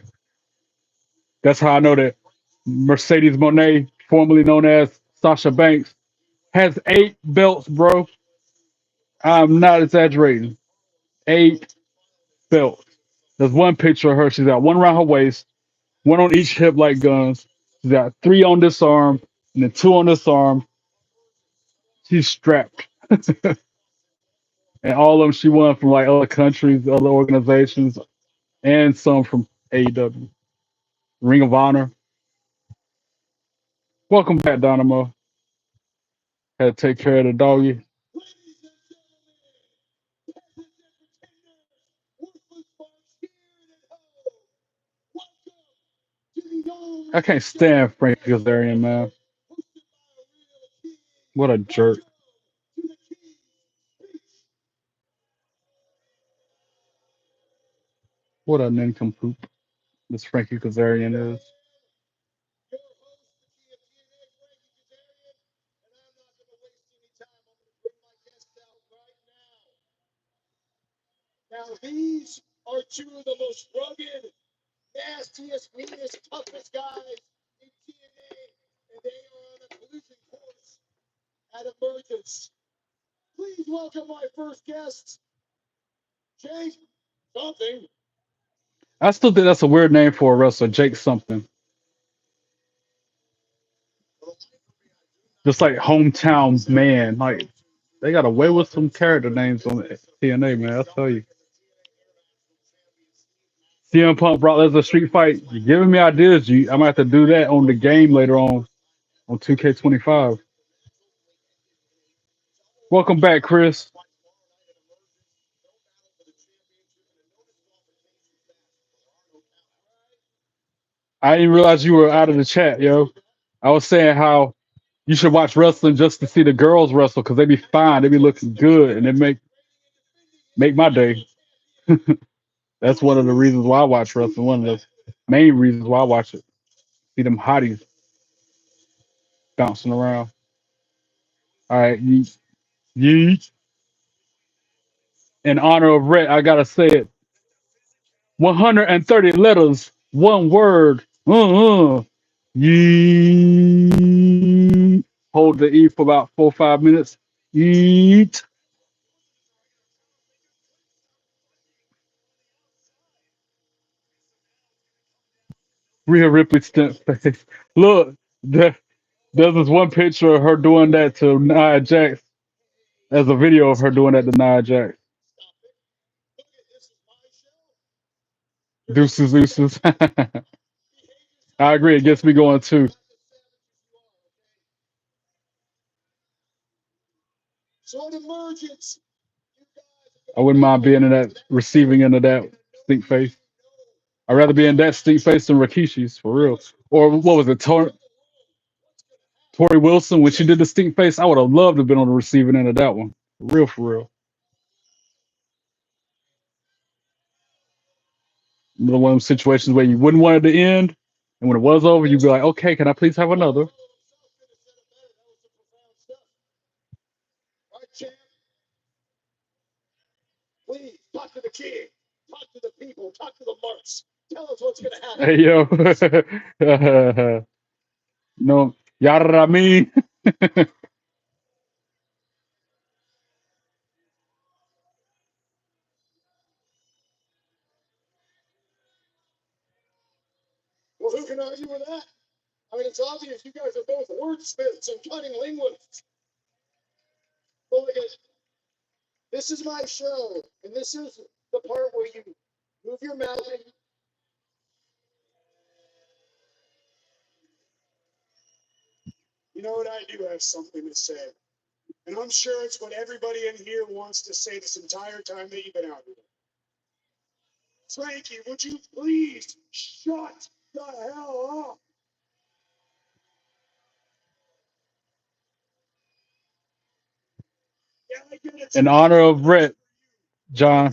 That's how I know that Mercedes Monet, formerly known as Sasha Banks, has 8 belts, bro. I'm not exaggerating. 8 belts. There's one picture of her. She's got one around her waist, one on each hip like guns. She's got 3 on this arm, and then 2 on this arm. She's strapped. And all of them she won from like other countries, other organizations, and some from AEW. Ring of Honor. Welcome back, Dynamo. Had to take care of the doggy. I can't stand Frankie Kazarian, man. What a jerk. What a nincompoop this Frankie Kazarian is. Now these are two of the most rugged, nastiest, meanest, toughest guys in TNA, and they are on a collision course at Emergence. Please welcome my first guest, Jake something. I still think that's a weird name for a wrestler, Jake something. Just like hometown man. Like they got away with some character names on the TNA, man. I'll tell you. CM Punk brought us a street fight. You're giving me ideas, G. I'm gonna have to do that on the game later on 2K25. Welcome back, Chris. I didn't realize you were out of the chat, yo. I was saying how you should watch wrestling just to see the girls wrestle because they be fine, they be looking good, and they make my day. That's one of the reasons why I watch wrestling. One of the main reasons why I watch it. See them hotties bouncing around. All right, yeet. In honor of Rhett, I gotta say it. 130 letters, one word. Yeet. Hold the E for about 4 or 5 minutes. Yeet. Rhea Ripley stint face. Look, there's this one picture of her doing that to Nia Jax. There's a video of her doing that to Nia Jax. Deuces, deuces. I agree. It gets me going too. So an Emergence. I wouldn't mind being in that receiving end of that stink face. I'd rather be in that stink face than Rikishi's for real. Or what was it, Tori Wilson when she did the stink face? I would have loved to have been on the receiving end of that one. For real, for real. Another one of those situations where you wouldn't want it to end, and when it was over, you'd be like, okay, can I please have another? Right, champ? Please talk to the king. Talk to the people. Talk to the marks. Tell us what's going to happen. Hey yo. No, yada me. Well, who can argue with that? I mean, it's obvious you guys are both wordsmiths and cunning linguists. But look at this is my show, and this is the part where you move your mouth and you know what? I do have something to say. And I'm sure it's what everybody in here wants to say this entire time that you've been out here. Frankie, would you please shut the hell up? Yeah, I get it. In honor of Rhett, John. You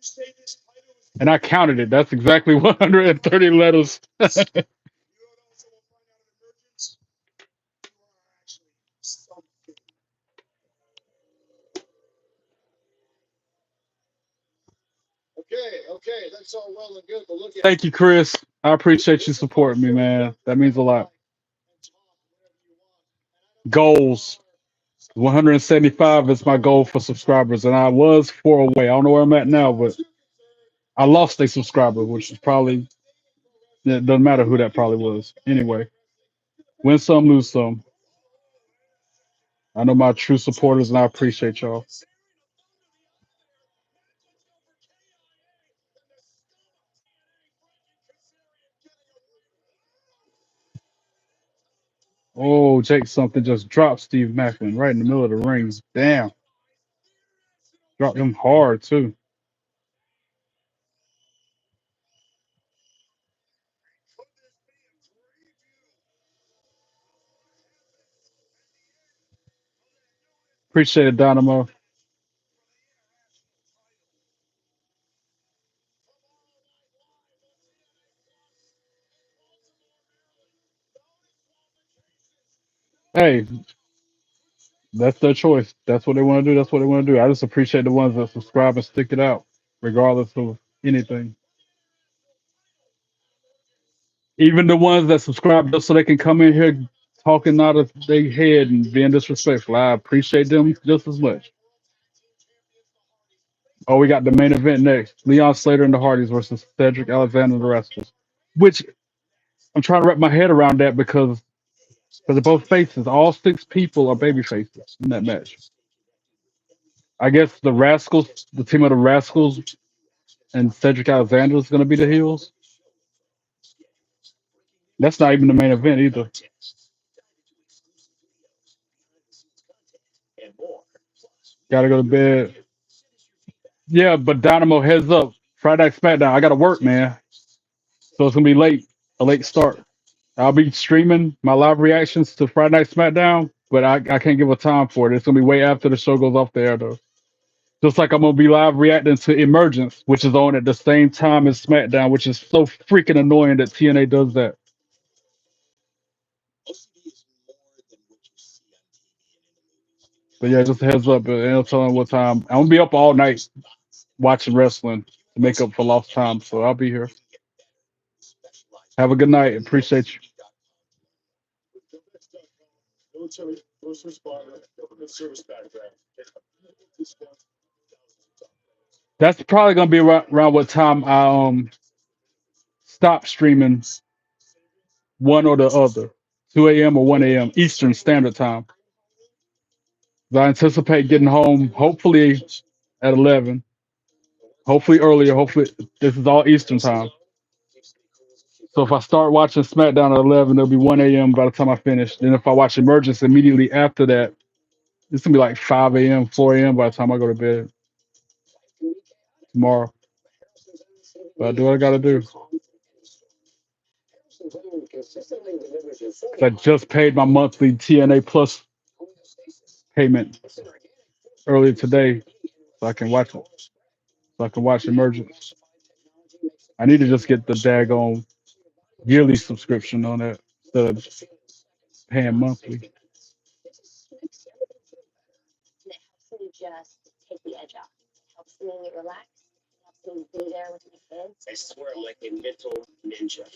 say this title is And I counted it. That's exactly 130 letters. you know what also will find out in Emergence? You are actually something. Okay, that's all well and good, but look at Thank you, Chris. I appreciate you supporting me, man. That means a lot. Goals. 175 is my goal for subscribers, and I was 4 away. I don't know where I'm at now, but I lost a subscriber, which is probably, it doesn't matter who that probably was. Anyway, win some, lose some. I know my true supporters, and I appreciate y'all. Oh, Jake something just dropped Steve Maclin right in the middle of the ring. Damn. Dropped him hard, too. Appreciate it, Dynamo. Hey, That's their choice. That's what they want to do. That's what they want to do. I just appreciate the ones that subscribe and stick it out, regardless of anything. Even the ones that subscribe just so they can come in here talking out of their head and being disrespectful. I appreciate them just as much. Oh, we got the main event next. Leon Slater and the Hardys versus Cedric Alexander and the Rascalz. Which I'm trying to wrap my head around that because they're both faces. All six people are baby faces in that match. I guess the Rascals, the team of the Rascals and Cedric Alexander is going to be the heels. That's not even the main event either. Got to go to bed. Yeah, but Dynamo heads up. Friday Night SmackDown. I got to work, man. So it's going to be late, a late start. I'll be streaming my live reactions to Friday Night SmackDown, but I can't give a time for it. It's going to be way after the show goes off the air, though. Just like I'm going to be live reacting to Emergence, which is on at the same time as SmackDown, which is so freaking annoying that TNA does that. But yeah, just a heads up. And I'll tell them what time. I'm going to be up all night watching wrestling to make up for lost time. So I'll be here. Have a good night. Appreciate you. Military first responder, government service background. That's probably going to be around what time I stop streaming one or the other, 2 a.m. or 1 a.m. Eastern Standard Time. I anticipate getting home hopefully at 11, hopefully earlier. Hopefully, this is all Eastern Time. So if I start watching SmackDown at 11, it'll be 1 a.m. by the time I finish. Then if I watch Emergence immediately after that, it's going to be like 5 a.m., 4 a.m. by the time I go to bed tomorrow. But I do what I got to do. 'Cause I just paid my monthly TNA Plus payment earlier today so I can watch it. So I can watch Emergence. I need to just get the daggone yearly subscription on that instead of paying monthly. And it helps me just take the edge off. It helps me relax. It helps me be there with my kids. I swear, I'm like a mental ninja.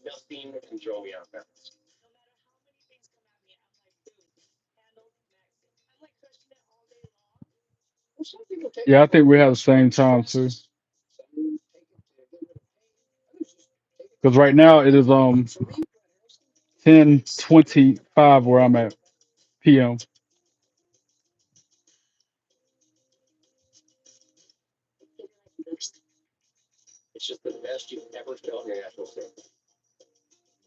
Nothing can throw me off balance. Yeah, I think we have the same time too. Because right now it is 10:25 where I'm at PM. It's just the best you've ever felt in your natural state.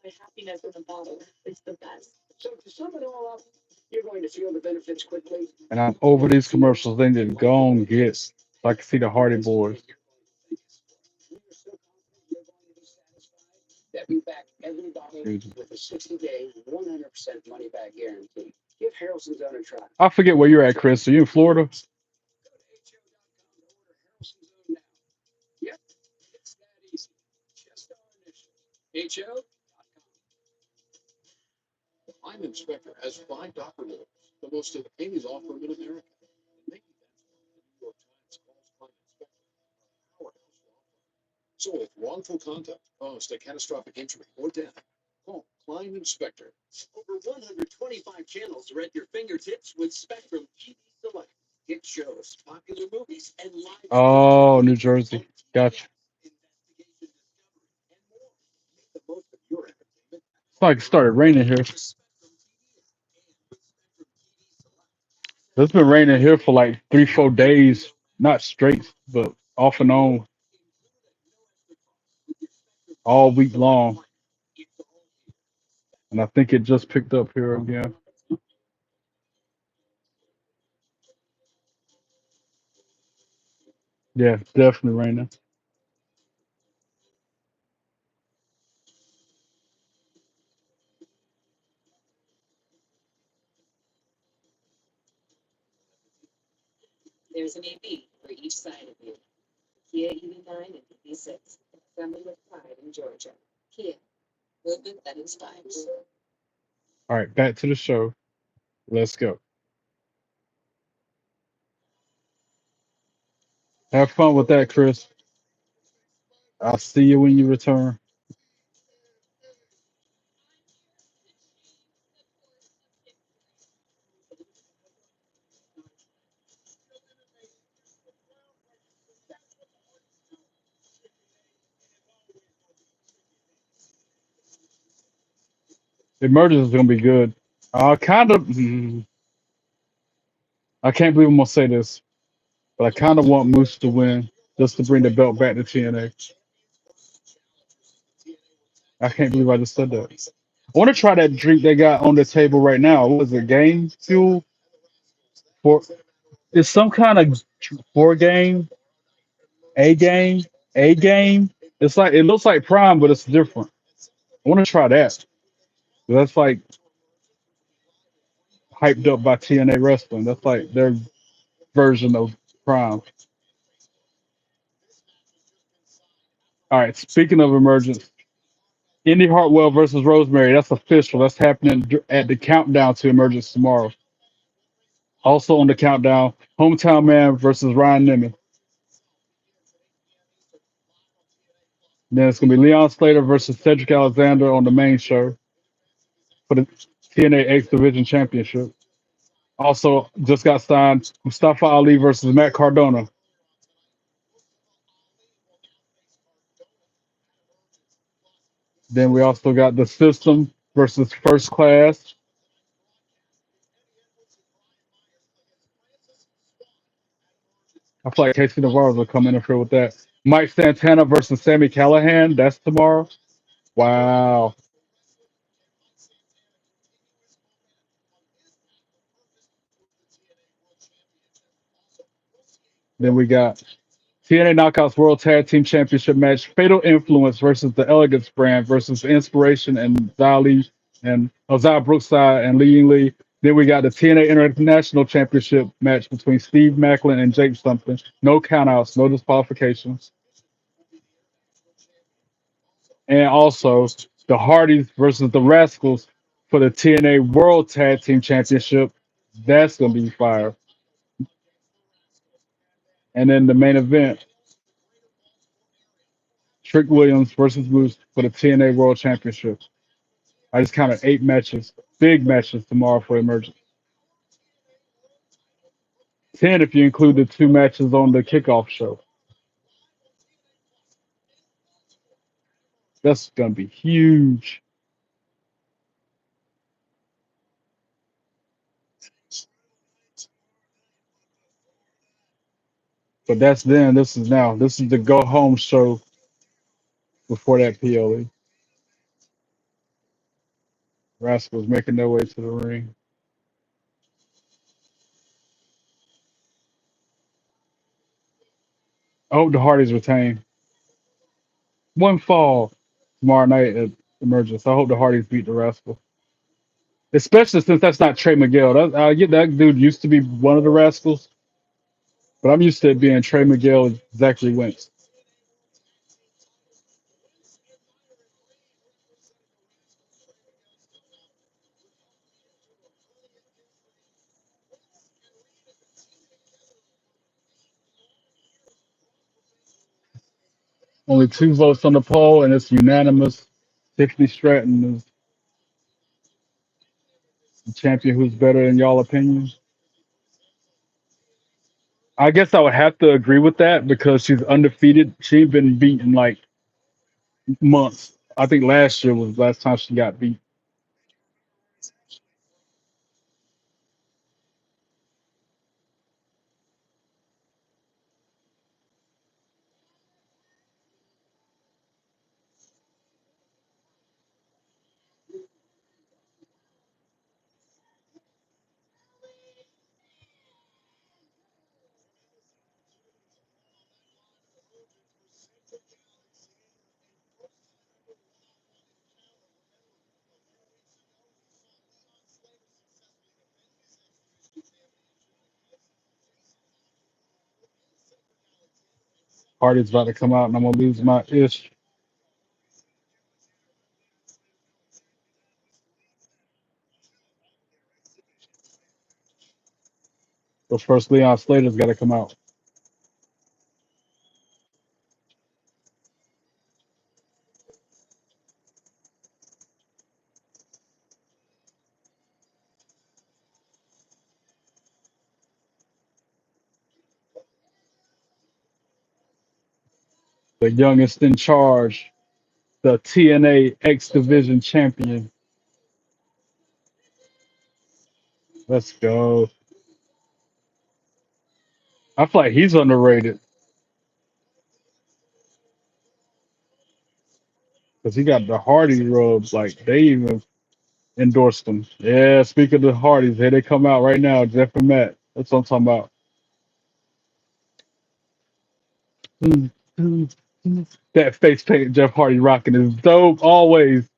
My happiness in a bottle is the best. So to sum it all up, you're going to feel the benefits quickly. And I'm over these commercials. They need to go and get so I can see the Hardy Boys. That we back every bottle with a 60-day, 100% money-back guarantee. Give Harrelson's Own a try. I forget where you're at, Chris. Are you in Florida? Yep, it's that easy. Just our initial. HO. I'm Inspector has 5 doctor lawyers, the most of any law firm in America. And maybe that's why the New York Times calls Prime Inspector a powerhouse law firm. So if wrongful conduct caused a catastrophic injury or death, call Klein Inspector. Over 125 channels are at your fingertips with Spectrum TV Select. Hit shows, popular movies, and live Oh, New Jersey. Gotcha. investigation, discovery, and more. Make the most of your entertainment. It's like it started raining here. It's been raining here for like 3, 4 days. Not straight, but off and on all week long. And I think it just picked up here again. Yeah, definitely raining. There's an EV for each side of you. Kia EV9 and EV6. Assembled with pride in Georgia. Kia. Movement that inspires. All right, back to the show. Let's go. Have fun with that, Chris. I'll see you when you return. Emergence is gonna be good. Kind of. I can't believe I'm gonna say this, but I kind of want Moose to win just to bring the belt back to TNA. I can't believe I just said that. I want to try that drink they got on the table right now. What is it? Game fuel for? It's some kind of four game, a game, a game. It's like it looks like Prime, but it's different. I want to try that. That's like hyped up by TNA Wrestling. That's like their version of Prime. All right. Speaking of Emergence, Indi Hartwell versus Rosemary. That's official. That's happening at the countdown to Emergence tomorrow. Also on the countdown, Hometown Man versus Ryan Nemi. Then it's gonna be Leon Slater versus Cedric Alexander on the main show for the TNA X Division Championship. Also, just got signed Mustafa Ali versus Matt Cardona. Then we also got the System versus First Class. I feel like Casey Navarro will come interfere with that. Mike Santana versus Sammy Callahan. That's tomorrow. Wow. Then we got TNA Knockouts World Tag Team Championship match, Fatal Influence versus the Elegance brand versus Inspiration and Zali and Ozai Brookside and Lee Ying Lee. Then we got the TNA International Championship match between Steve Maclin and Jake Something. No countouts, no disqualifications. And also the Hardys versus the Rascals for the TNA World Tag Team Championship. That's gonna be fire. And then the main event, Trick Williams versus Moose for the TNA World Championship. I just counted 8 matches, big matches tomorrow for Emergence. 10 if you include the 2 matches on the kickoff show. That's gonna be huge. But that's then. This is now. This is the go home show before that PLE. Rascals making their way to the ring. I hope the Hardys retain. One fall tomorrow night at Emergence. I hope the Hardys beat the Rascals. Especially since that's not Trey Miguel. I get that dude used to be one of the Rascals, but I'm used to it being Trey Miguel and Zachary Wentz. Only 2 votes on the poll, and it's unanimous. Tiffany Stratton is the champion. Who's better in y'all opinion? I guess I would have to agree with that because she's undefeated. She's been beaten like months. I think last year was the last time she got beat. Hardy's about to come out, and I'm gonna lose my ish. But first, Leon Slater's got to come out. the youngest in charge, the TNA X Division champion. Let's go. I feel like he's underrated because he got the Hardy rubs. Like they even endorsed him. Yeah, speaking of the Hardys, here they come out right now. Jeff and Matt. That's what I'm talking about. Mm, mm, mm. That face paint Jeff Hardy rocking is dope. Always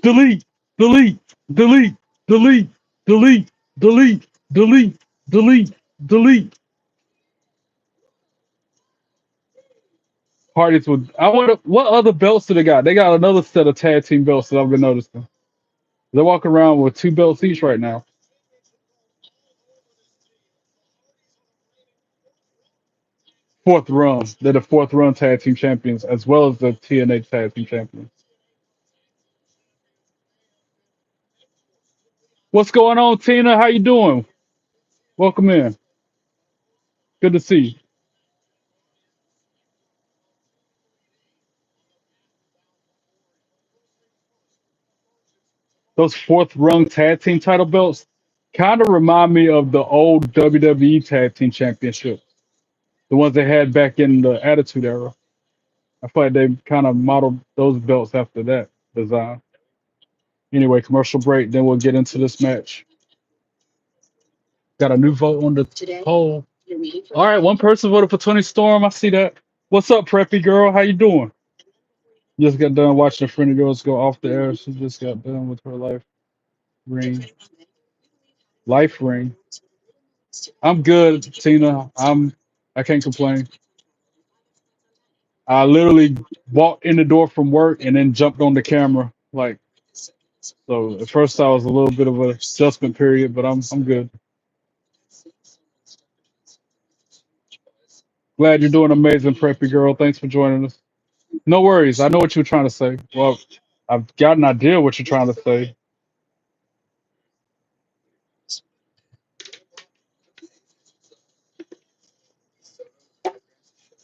delete, delete, delete, delete, delete, delete, delete, delete, delete. Hardys would. I wonder what other belts do they got? They got another set of tag team belts that I've been noticing. They're walking around with 2 belts each right now. Fourth run. They're the fourth run tag team champions as well as the TNA tag team champions. What's going on, Tina? How you doing? Welcome in. Good to see you. Those fourth rung tag team title belts kind of remind me of the old WWE tag team championship, the ones they had back in the Attitude Era. I feel like they kind of modeled those belts after that design. Anyway, commercial break, then we'll get into this match. Got a new vote on the poll. All right, one person voted for Tony Storm. I see that. What's up, preppy girl? How you doing? Just got done watching a friend of yours go off the air. She just got done with her life ring. Life ring. I'm good, Tina. I can't complain. I literally walked in the door from work and then jumped on the camera. Like so at first I was a little bit of a adjustment period, but I'm good. Glad you're doing amazing, preppy girl. Thanks for joining us. No worries. I know what you were trying to say. Well, I've got an idea what you're trying to say.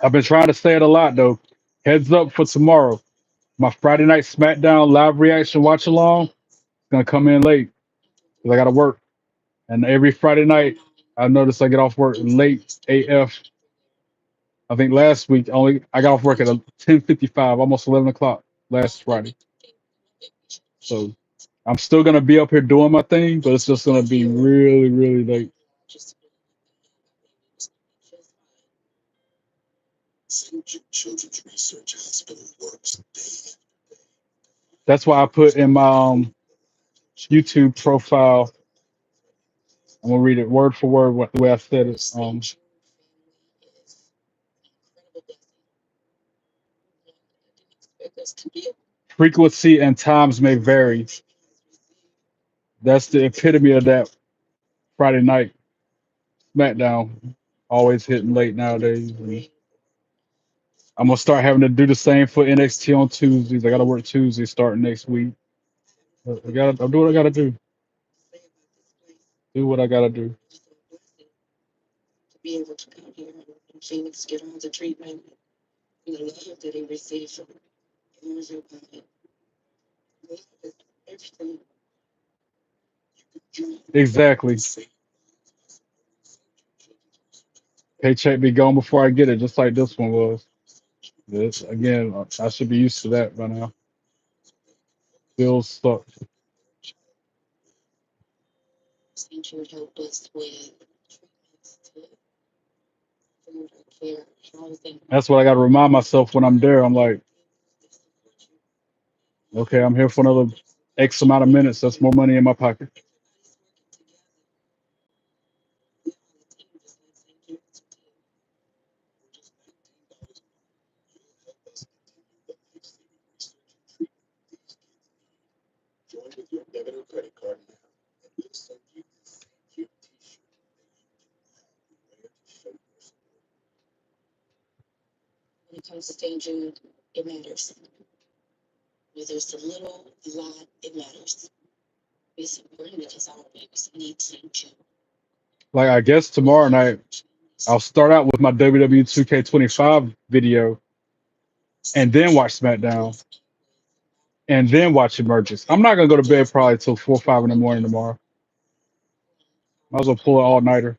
I've been trying to say it a lot though. Heads up for tomorrow. My Friday night SmackDown live reaction watch along is gonna come in late because I gotta work. And every Friday night I notice I get off work late AF. I think last week I got off work at 10:55, almost 11 o'clock last Friday. So I'm still gonna be up here doing my thing, but it's just gonna be really, really late. That's why I put in my YouTube profile. I'm gonna read it word for word the way I said it. Frequency and times may vary. That's the epitome of that Friday night SmackDown. Always hitting late nowadays. And I'm gonna start having to do the same for NXT on Tuesdays. I gotta work Tuesdays starting next week. But I'm doing what I gotta do. Do what I gotta do. Exactly. Paycheck be gone before I get it, just like this one was. This again, I should be used to that by now. Bills suck. That's what I gotta remind myself when I'm there. I'm like, okay, I'm here for another X amount of minutes. That's more money in my pocket. Like I guess tomorrow night. I'll start out with my WWE 2K25 video and then watch SmackDown and then watch Emergence. I'm not gonna go to bed probably till 4 or 5 in the morning tomorrow. Might as well pull an all nighter.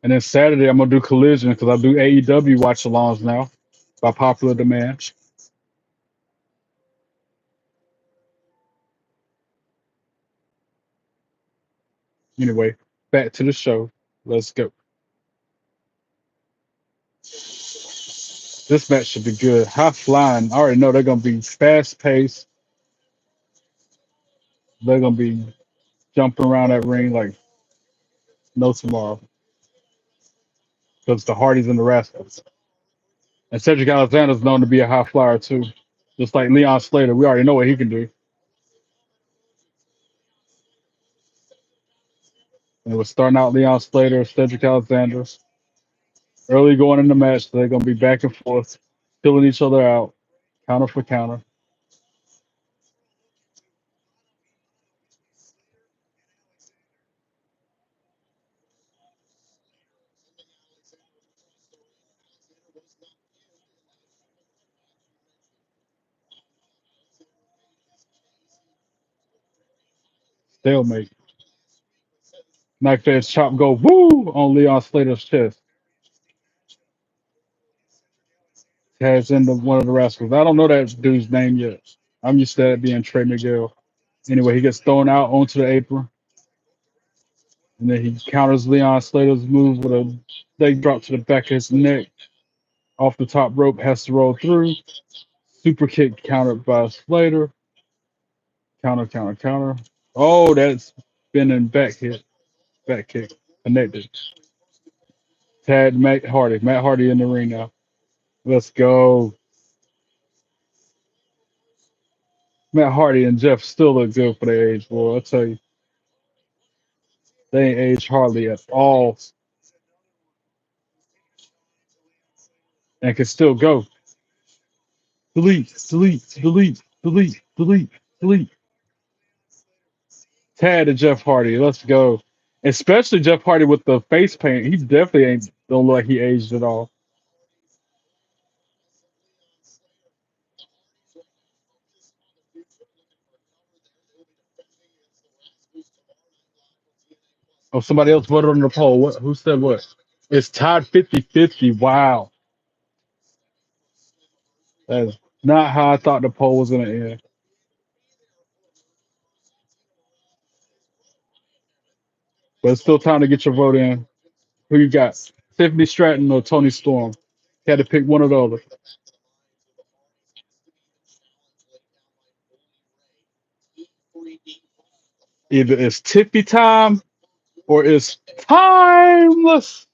And then Saturday I'm gonna do Collision because I do AEW watch alongs now by popular demand. Anyway, back to the show. Let's go. This match should be good. High flying. I already know they're gonna be fast paced. They're gonna be jumping around that ring like no tomorrow. Because the Hardys and the Rascalz. And Cedric Alexander's known to be a high flyer too. Just like Leon Slater. We already know what he can do. And we're starting out Leon Slater, Cedric Alexander. Early going in the match, they're gonna be back and forth, killing each other out, counter for counter. Stalemate. Knife edge chop go woo on Leon Slater's chest. Has into one of the Rascals. I don't know that dude's name yet. I'm used to that being Trey Miguel. Anyway, he gets thrown out onto the apron, and then he counters Leon Slater's move with a leg drop to the back of his neck. Off the top rope, has to roll through. Super kick countered by Slater. Counter, counter, counter. Oh, that's spinning back hit, back kick, connected. Tag Matt Hardy. Matt Hardy in the ring now. Let's go. Matt Hardy and Jeff still look good for their age, boy. I'll tell you. They ain't aged hardly at all and can still go. Delete, delete, delete, delete, delete, delete. Tad to Jeff Hardy. Let's go. Especially Jeff Hardy with the face paint. He definitely ain't don't look like he aged at all. Oh, somebody else voted on the poll. What? Who said what? It's tied 50-50. Wow. That's not how I thought the poll was going to end. But it's still time to get your vote in. Who you got? Tiffany Stratton or Tony Storm? Had to pick one of the other. Either it's Tiffy time or it's timeless.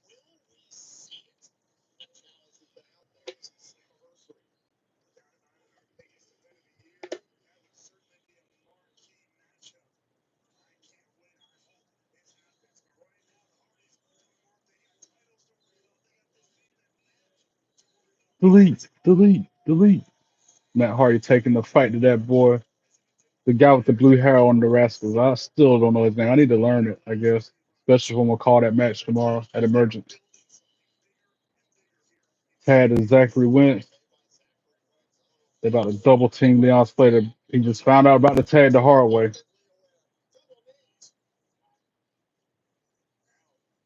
Delete, delete, delete. Matt Hardy taking the fight to that boy, the guy with the blue hair on the Rascals. I still don't know his name. I need to learn it, I guess. Especially when we'll call that match tomorrow at Emergence. Tad and Zachary Wentz. They're about to double team Leon Slater. He just found out about the tag the hard way.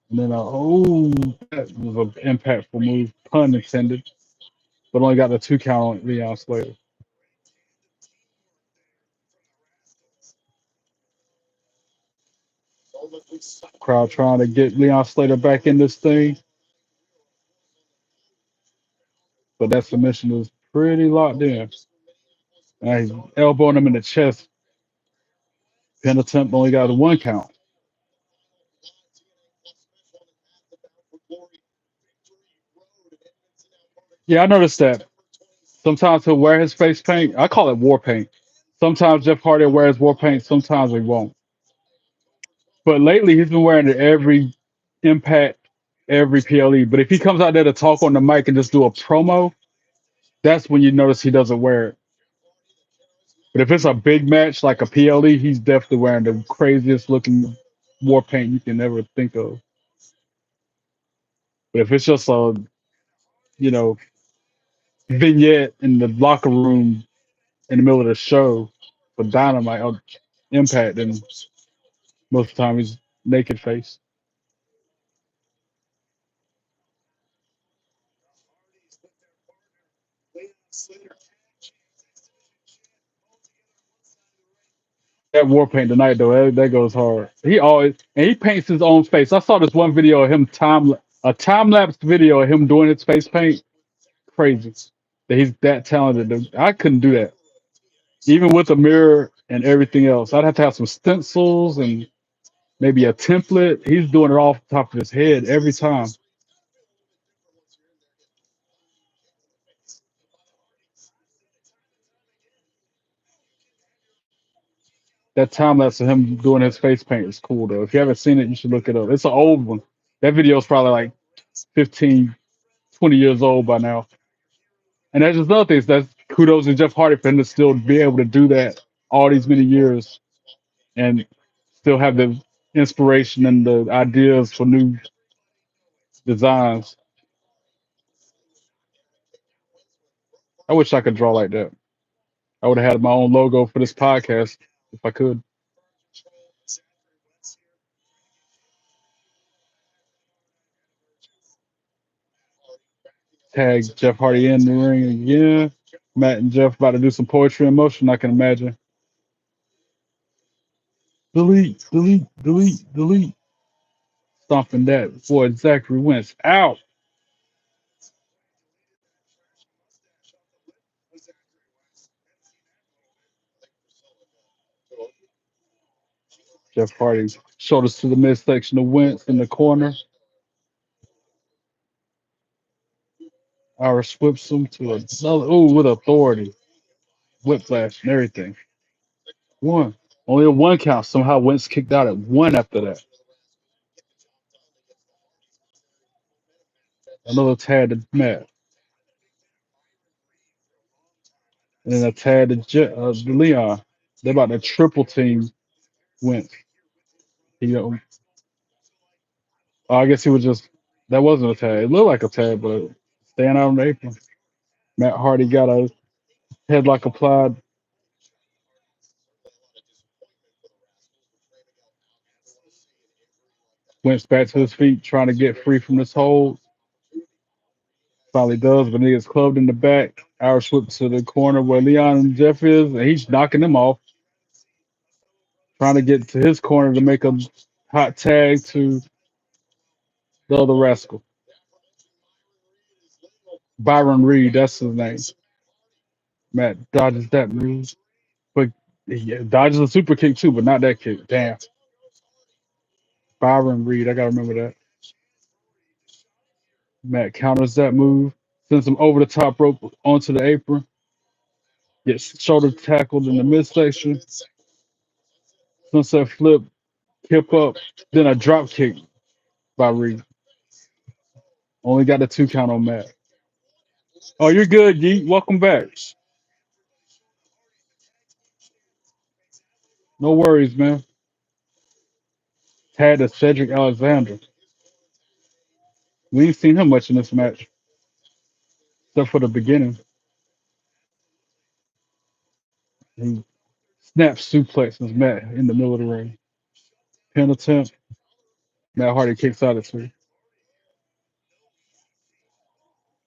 And then, that was an impactful move, pun intended, but only got the 2 count on Leon Slater. Crowd trying to get Leon Slater back in this thing, but that submission was pretty locked in. And he's elbowing him in the chest. Pin attempt only got a 1 count. Yeah, I noticed that. Sometimes he'll wear his face paint. I call it war paint. Sometimes Jeff Hardy wears war paint. Sometimes he won't. But lately he's been wearing it every Impact, every PLE. But if he comes out there to talk on the mic and just do a promo, That's when you notice he doesn't wear it. But if it's a big match like a PLE, he's definitely wearing the craziest looking war paint you can ever think of. But if it's just a, you know, vignette in the locker room in the middle of the show for Dynamite or Impact, then most of the time he's naked face. That war paint tonight though, that goes hard. He always and he paints his own face. I saw this one video of him a time lapse video of him doing his face paint. Crazy that he's that talented. I couldn't do that, even with a mirror and everything else. I'd have to have some stencils and maybe a template. He's doing it off the top of his head every time. That time lapse of him doing his face paint is cool though. If you haven't seen it, you should look it up. It's an old one. That video is probably like 15, 20 years old by now. And that's just another thing. That's kudos to Jeff Hardy for him to still be able to do that all these many years and still have the inspiration and the ideas for new designs. I wish I could draw like that. I would have had my own logo for this podcast if I could. Tag Jeff Hardy in the ring again. Matt and Jeff about to do some poetry in motion, I can imagine. Delete, delete, delete, delete. Stomping that boy Zachary Wentz out. Jeff Hardy shoulders to the midsection of Wentz in the corner. Irish whips him to another. Ooh, with authority. Whiplash and everything. One. Only a one count. Somehow Wentz kicked out at one after that. Another tag to Matt. And then a tag to Leon. They're about to triple team Wentz. He, I guess he was just, that wasn't a tag. It looked like a tag, but staying out on the apron. Matt Hardy got a headlock applied. Wentz back to his feet, trying to get free from this hold. Finally does, but he gets clubbed in the back. Irish whip to the corner where Leon and Jeff is, and he's knocking him off. Trying to get to his corner to make a hot tag to the other rascal. Byron Reed, that's his name. Matt dodges that move. But he dodges a super kick too, but not that kick. Damn. Byron Reed, I gotta remember that. Matt counters that move, sends him over the top rope onto the apron, gets shoulder tackled in the midsection, sunset flip, hip up, then a drop kick by Reed. Only got the 2 count on Matt. Oh, you're good, Yeet. Welcome back. No worries, man. Tag to Cedric Alexander. We ain't seen him much in this match, except for the beginning. He snaps suplexes Matt in the middle of the ring. Pin attempt. Matt Hardy kicks out at 2.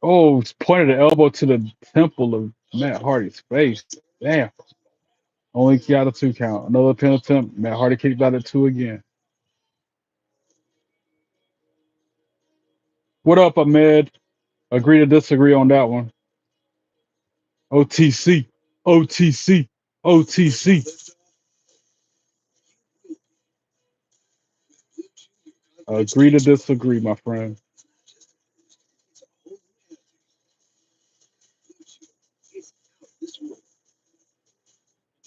Oh, it's pointed the elbow to the temple of Matt Hardy's face. Damn. Only got a 2 count. Another pin attempt. Matt Hardy kicked out at 2 again. What up, Ahmed? Agree to disagree on that one. OTC. OTC. OTC. Agree to disagree, my friend.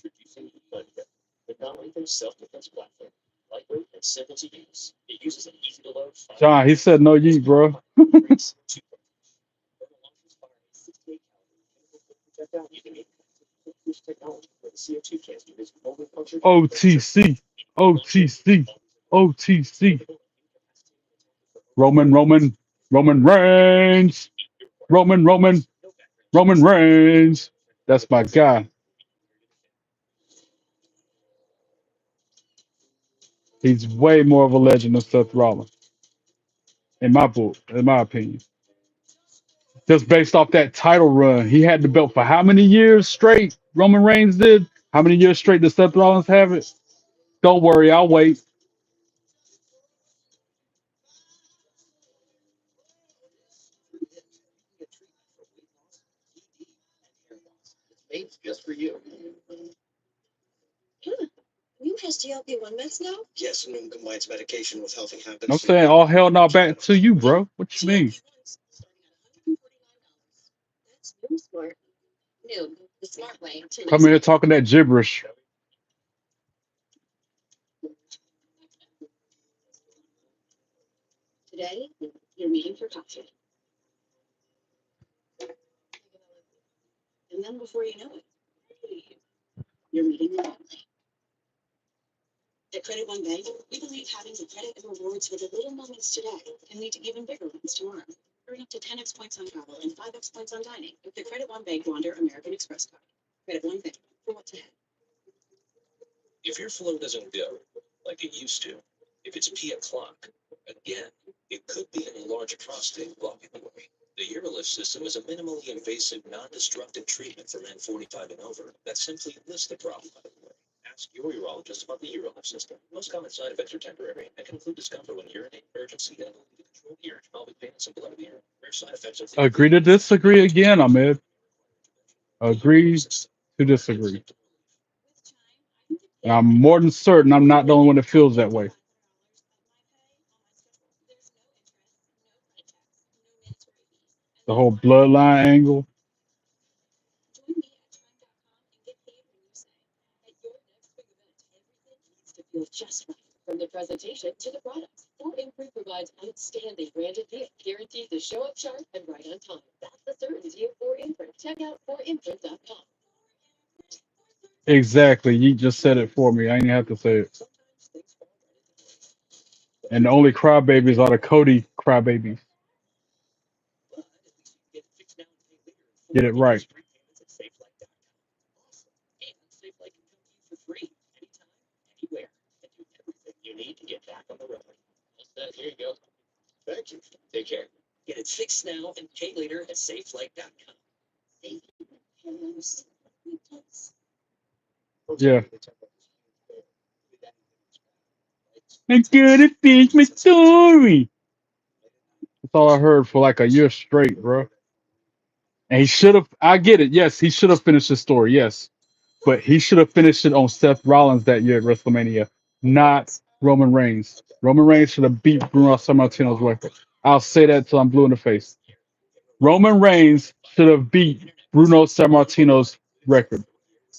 Introducing Indi, the non-lethal self-defense platform. Lightweight and simple to use. It uses an easy-to-load John, he said no yeet, bro. Use technology where the CO2 canister is only punctured. OTC, OTC, OTC. Roman Reigns, Roman Reigns. That's my guy. He's way more of a legend than Seth Rollins, in my book, in my opinion. Just based off that title run, he had the belt for how many years straight? Roman Reigns did. How many years straight did Seth Rollins have it? Don't worry, I'll wait. Made just for you. You has GLP-1 meds now? Yes, and combines medication with healthy I'm habits. saying all hell not back to you, bro. What you mean? GLP-1s starting at $149. That's new smart. New, the smart way to Come lose here weight. talking that gibberish. Today, you're meeting for coffee. And then before you know it, you're meeting your family. At Credit One Bank, we believe having the credit and rewards for the little moments today can lead to even bigger ones tomorrow. Earn up to 10x points on travel and 5x points on dining with the Credit One Bank Wander American Express card. Credit One Bank for what's ahead. If your flow doesn't go like it used to, if it's p o'clock, again, it could be an enlarged prostate blocking the way. The Urolift system is a minimally invasive, non-destructive treatment for men 45 and over that simply lifts the problem out of the way. Ask your urologist about the Urolift system. Most common side effects are temporary and can include discomfort when urinating, urgency, and ability to control the urge, pelvic pain, and some blood of the urine. Rare side effects are Agree to disagree again, Ahmed. Agree to disagree. And I'm more than certain I'm not the only one that feels that way. The whole bloodline angle. Feel just right. From the presentation to the products, 4imprint provides outstanding branded deals, guaranteed to show up sharp and right on time. That's the certainty of 4imprint. Check out 4imprint.com. Exactly. You just said it for me. I ain't have to say it. And the only crybabies are the Cody crybabies. Get it right. anywhere and do everything you need to get back on the road. Here you go. Thank you. Take care. Get it fixed now and pay later at safeflight.com. Yeah. I'm gonna finish my story. That's all I heard for like a year straight, bro. And he should have. I get it. Yes, he should have finished the story. Yes, but he should have finished it on Seth Rollins that year at WrestleMania, not Roman Reigns. Roman Reigns should have beat Bruno Sammartino's record. I'll say that till I'm blue in the face. Roman Reigns should have beat Bruno Sammartino's record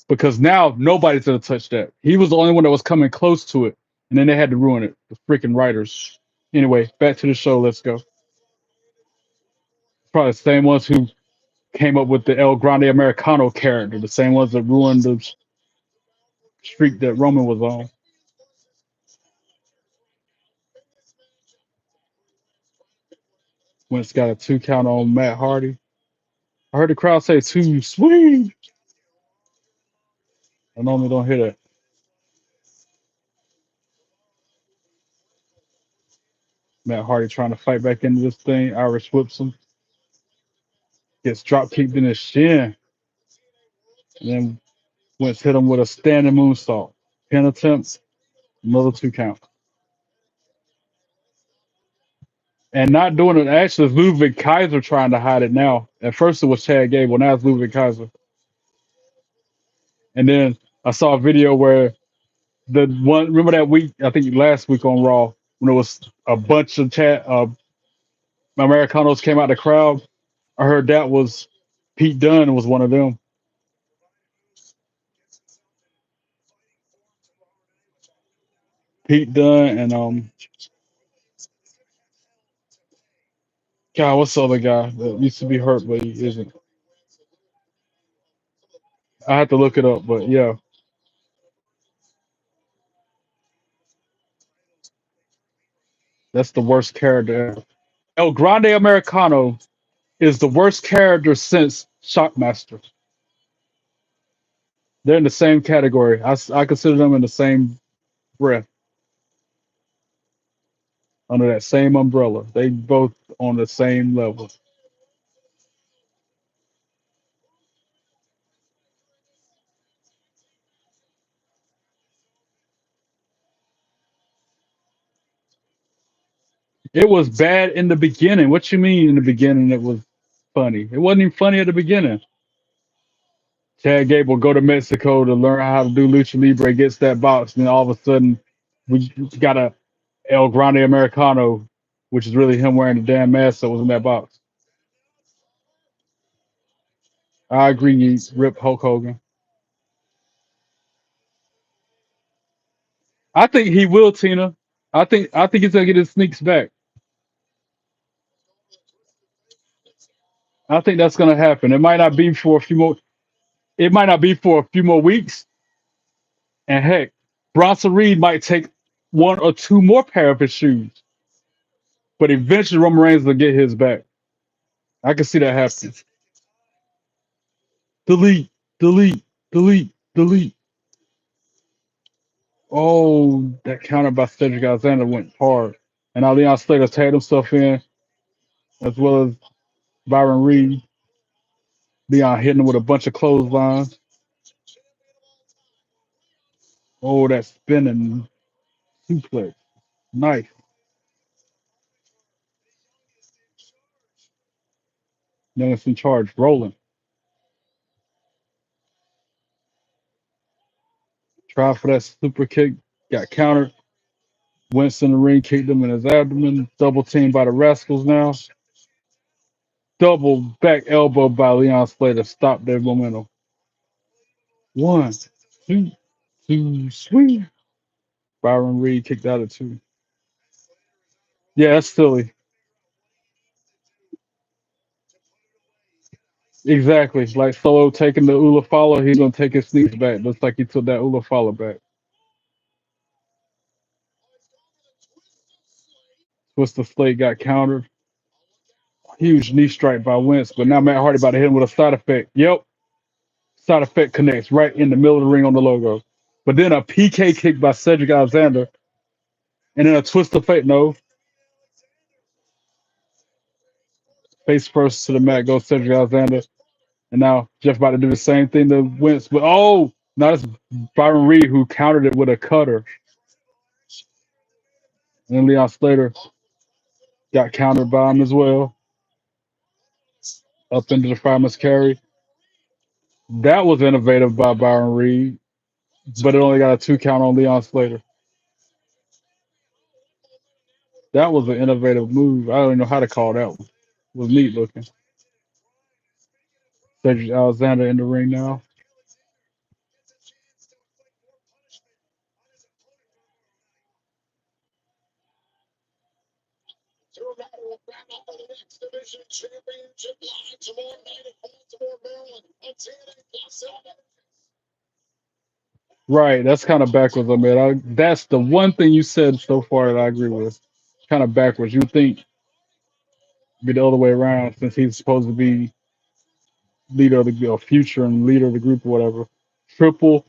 because now nobody's gonna touch that. He was the only one that was coming close to it, and then they had to ruin it. The freaking writers. Anyway, back to the show. Let's go. Probably the same ones who came up with the El Grande Americano character, the same ones that ruined the streak that Roman was on. Wentz got a 2 count on Matt Hardy. I heard the crowd say too sweet. I normally don't hear that. Matt Hardy trying to fight back into this thing. Irish whips him. Gets drop kicked in his shin. And then Wentz hit him with a standing moonsault. Pin attempt, another 2 count. And not doing it. Actually, it's Ludwig Kaiser trying to hide it now. At first it was Chad Gable. Now it's Ludwig Kaiser. And then I saw a video where the one, remember that week, I think last week on Raw, when it was a bunch of Americanos came out the crowd. I heard that was Pete Dunne was one of them. Pete Dunne and God, what's the other guy that used to be hurt but he isn't? I have to look it up, but yeah, that's the worst character ever. El Grande Americano is the worst character since Shockmaster. They're in the same category. I consider them in the same breath under that same umbrella. They both on the same level. It was bad in the beginning. What you mean in the beginning it was funny? It wasn't even funny at the beginning. Chad Gable go to Mexico to learn how to do lucha libre, gets that box, and then all of a sudden we got a El Grande Americano, which is really him wearing the damn mask that was in that box. I agree, you rip Hulk Hogan. I think he will, Tina. I think he's gonna get his sneaks back. I think that's gonna happen. It might not be for a few more. It might not be for a few more weeks. And heck, Bronson Reed might take one or two more pair of his shoes. But eventually, Roman Reigns will get his back. I can see that happening. Delete, delete, delete, delete. Oh, that counter by Cedric Alexander went hard. And now Leon Slater tagged himself in, as well as Byron Reed. Leon hitting him with a bunch of clotheslines. Oh, that spinning suplex. Nice. Youngest in charge, rolling. Tried for that super kick, got countered. Winston in the ring kicked him in his abdomen. Double teamed by the Rascals now. Double back elbow by Leon Slater. Stop their momentum. One, two, two, sweet. Byron Reed kicked out of two. Yeah, that's silly. Exactly. Like Solo taking the Ula follow, he's gonna take his sneaks back. Looks like he took that Ula follow back. Twister Slate got countered. Huge knee strike by Wentz, but now Matt Hardy about to hit him with a side effect. Yep. Side effect connects right in the middle of the ring on the logo. But then a PK kick by Cedric Alexander, and then a twist of fate. No, face first to the mat goes Cedric Alexander. And now Jeff about to do the same thing to Wentz. But oh, now it's Byron Reed who countered it with a cutter. And then Leon Slater got countered by him as well. Up into the fireman's carry. That was innovative by Byron Reed, but it only got a 2 count on Leon Slater. That was an innovative move. I don't even know how to call that one. It was neat looking. Cedric Alexander in the ring now. Right, that's kind of backwards, I mean. That's the one thing you said so far that I agree with. Kind of backwards. You would think be the other way around since he's supposed to be leader of the or future and leader of the group or whatever. Triple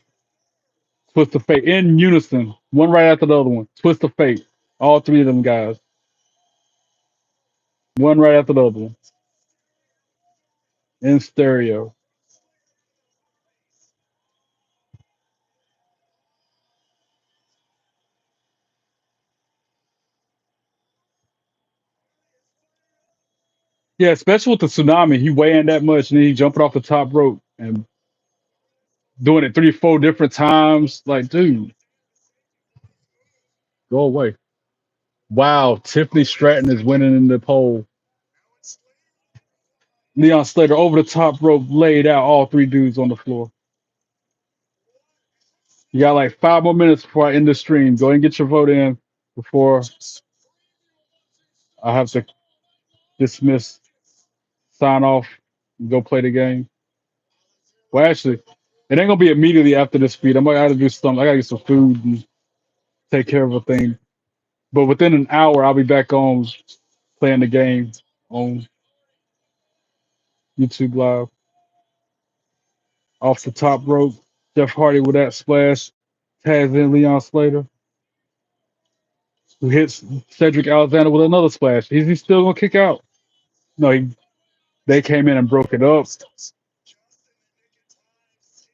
twist of fate in unison, one right after the other one. Twist of fate. All three of them guys, one right after the other one in stereo. Yeah, especially with the tsunami, he weighing that much and then he jumping off the top rope and doing it 3 or 4 different times. Like, dude, go away. Wow, Tiffany Stratton is winning in the poll. Leon Slater over the top rope, laid out all three dudes on the floor. You got like 5 more minutes before I end the stream. Go and get your vote in before I have to dismiss, sign off, and go play the game. Well, actually, It ain't gonna be immediately after this feed. I might have to do something. I gotta get some food and take care of a thing. But within an hour, I'll be back on playing the game on YouTube Live. Off the top rope, Jeff Hardy with that splash, tags in Leon Slater, who hits Cedric Alexander with another splash. Is he still gonna kick out? No, they came in and broke it up.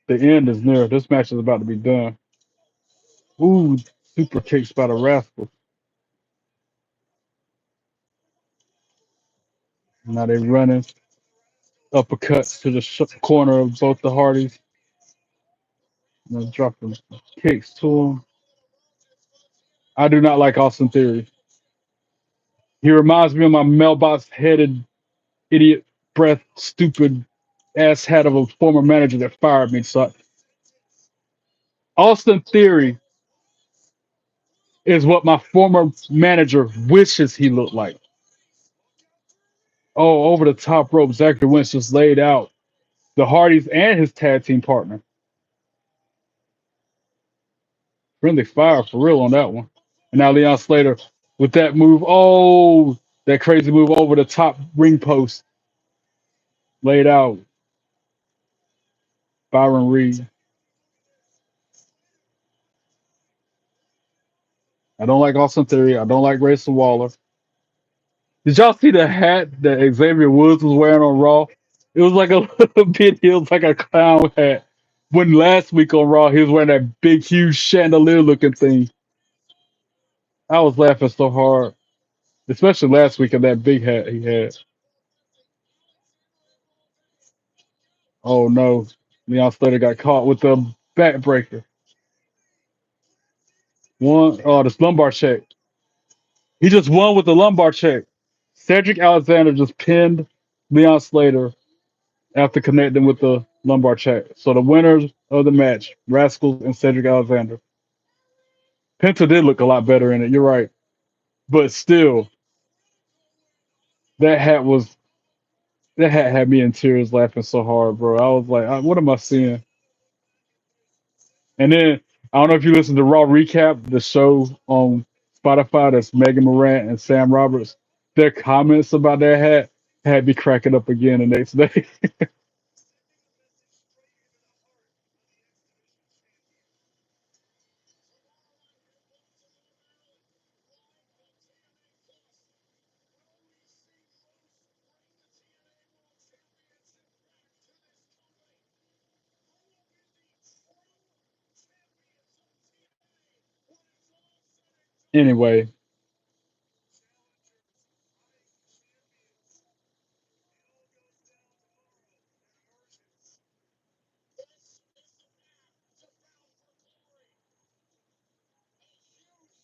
The end is near. This match is about to be done. Ooh, super kicks by the Rascalz. Now they running uppercuts to the corner of both the Hardys. And they're dropping kicks to him. I do not like Austin Theory. He reminds me of my mailbox headed idiot breath stupid ass hat of a former manager that fired me. So Austin Theory is what my former manager wishes he looked like. Oh, over the top rope, Zachary Wentz just laid out the Hardys and his tag team partner. Friendly fire for real on that one. And now Leon Slater with that move. Oh, that crazy move over the top ring post. Laid out. Byron Reed. I don't like Austin Theory. I don't like Grayson Waller. Did y'all see the hat that Xavier Woods was wearing on Raw? It was like a little bit, it was like a clown hat. When last week on Raw, he was wearing that big, huge chandelier looking thing. I was laughing so hard, especially last week in that big hat he had. Oh no, Leon Slater got caught with the backbreaker. One, oh, this lumbar check. He just won with the lumbar check. Cedric Alexander just pinned Leon Slater after connecting with the lumbar check. So the winners of the match, Rascalz and Cedric Alexander. Penta did look a lot better in it. You're right, but still, that hat was that hat had me in tears, laughing so hard, bro. I was like, "What am I seeing?" And then I don't know if you listen to Raw Recap, the show on Spotify. That's Megan Morant and Sam Roberts. Their comments about that hat had me cracking up again the next day. Anyway,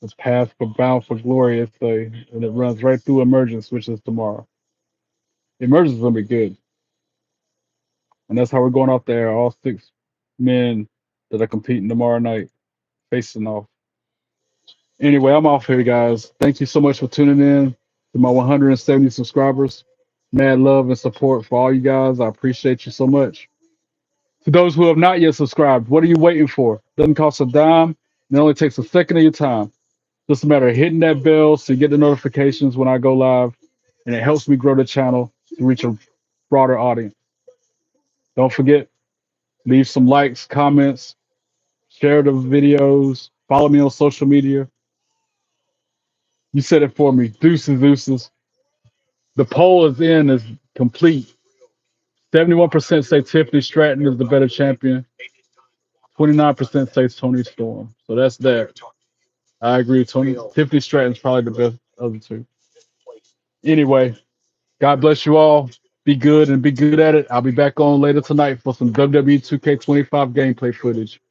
the path for bound for glory, and it runs right through Emergence, which is tomorrow. Emergence is gonna be good, and that's how we're going out there. All six men that are competing tomorrow night, facing off. Anyway, I'm off here, guys. Thank you so much for tuning in to my 170 subscribers. Mad love and support for all you guys. I appreciate you so much. To those who have not yet subscribed, what are you waiting for? Doesn't cost a dime, and it only takes a second of your time. Just a matter of hitting that bell so you get the notifications when I go live, and it helps me grow the channel to reach a broader audience. Don't forget, leave some likes, comments, share the videos, follow me on social media. You said it for me. Deuces, deuces. The poll is complete. 71% say Tiffany Stratton is the better champion. 29% say Tony Storm. So that's that. I agree. Tiffany Stratton's probably the best of the two. Anyway, God bless you all. Be good and be good at it. I'll be back on later tonight for some WWE 2K25 gameplay footage.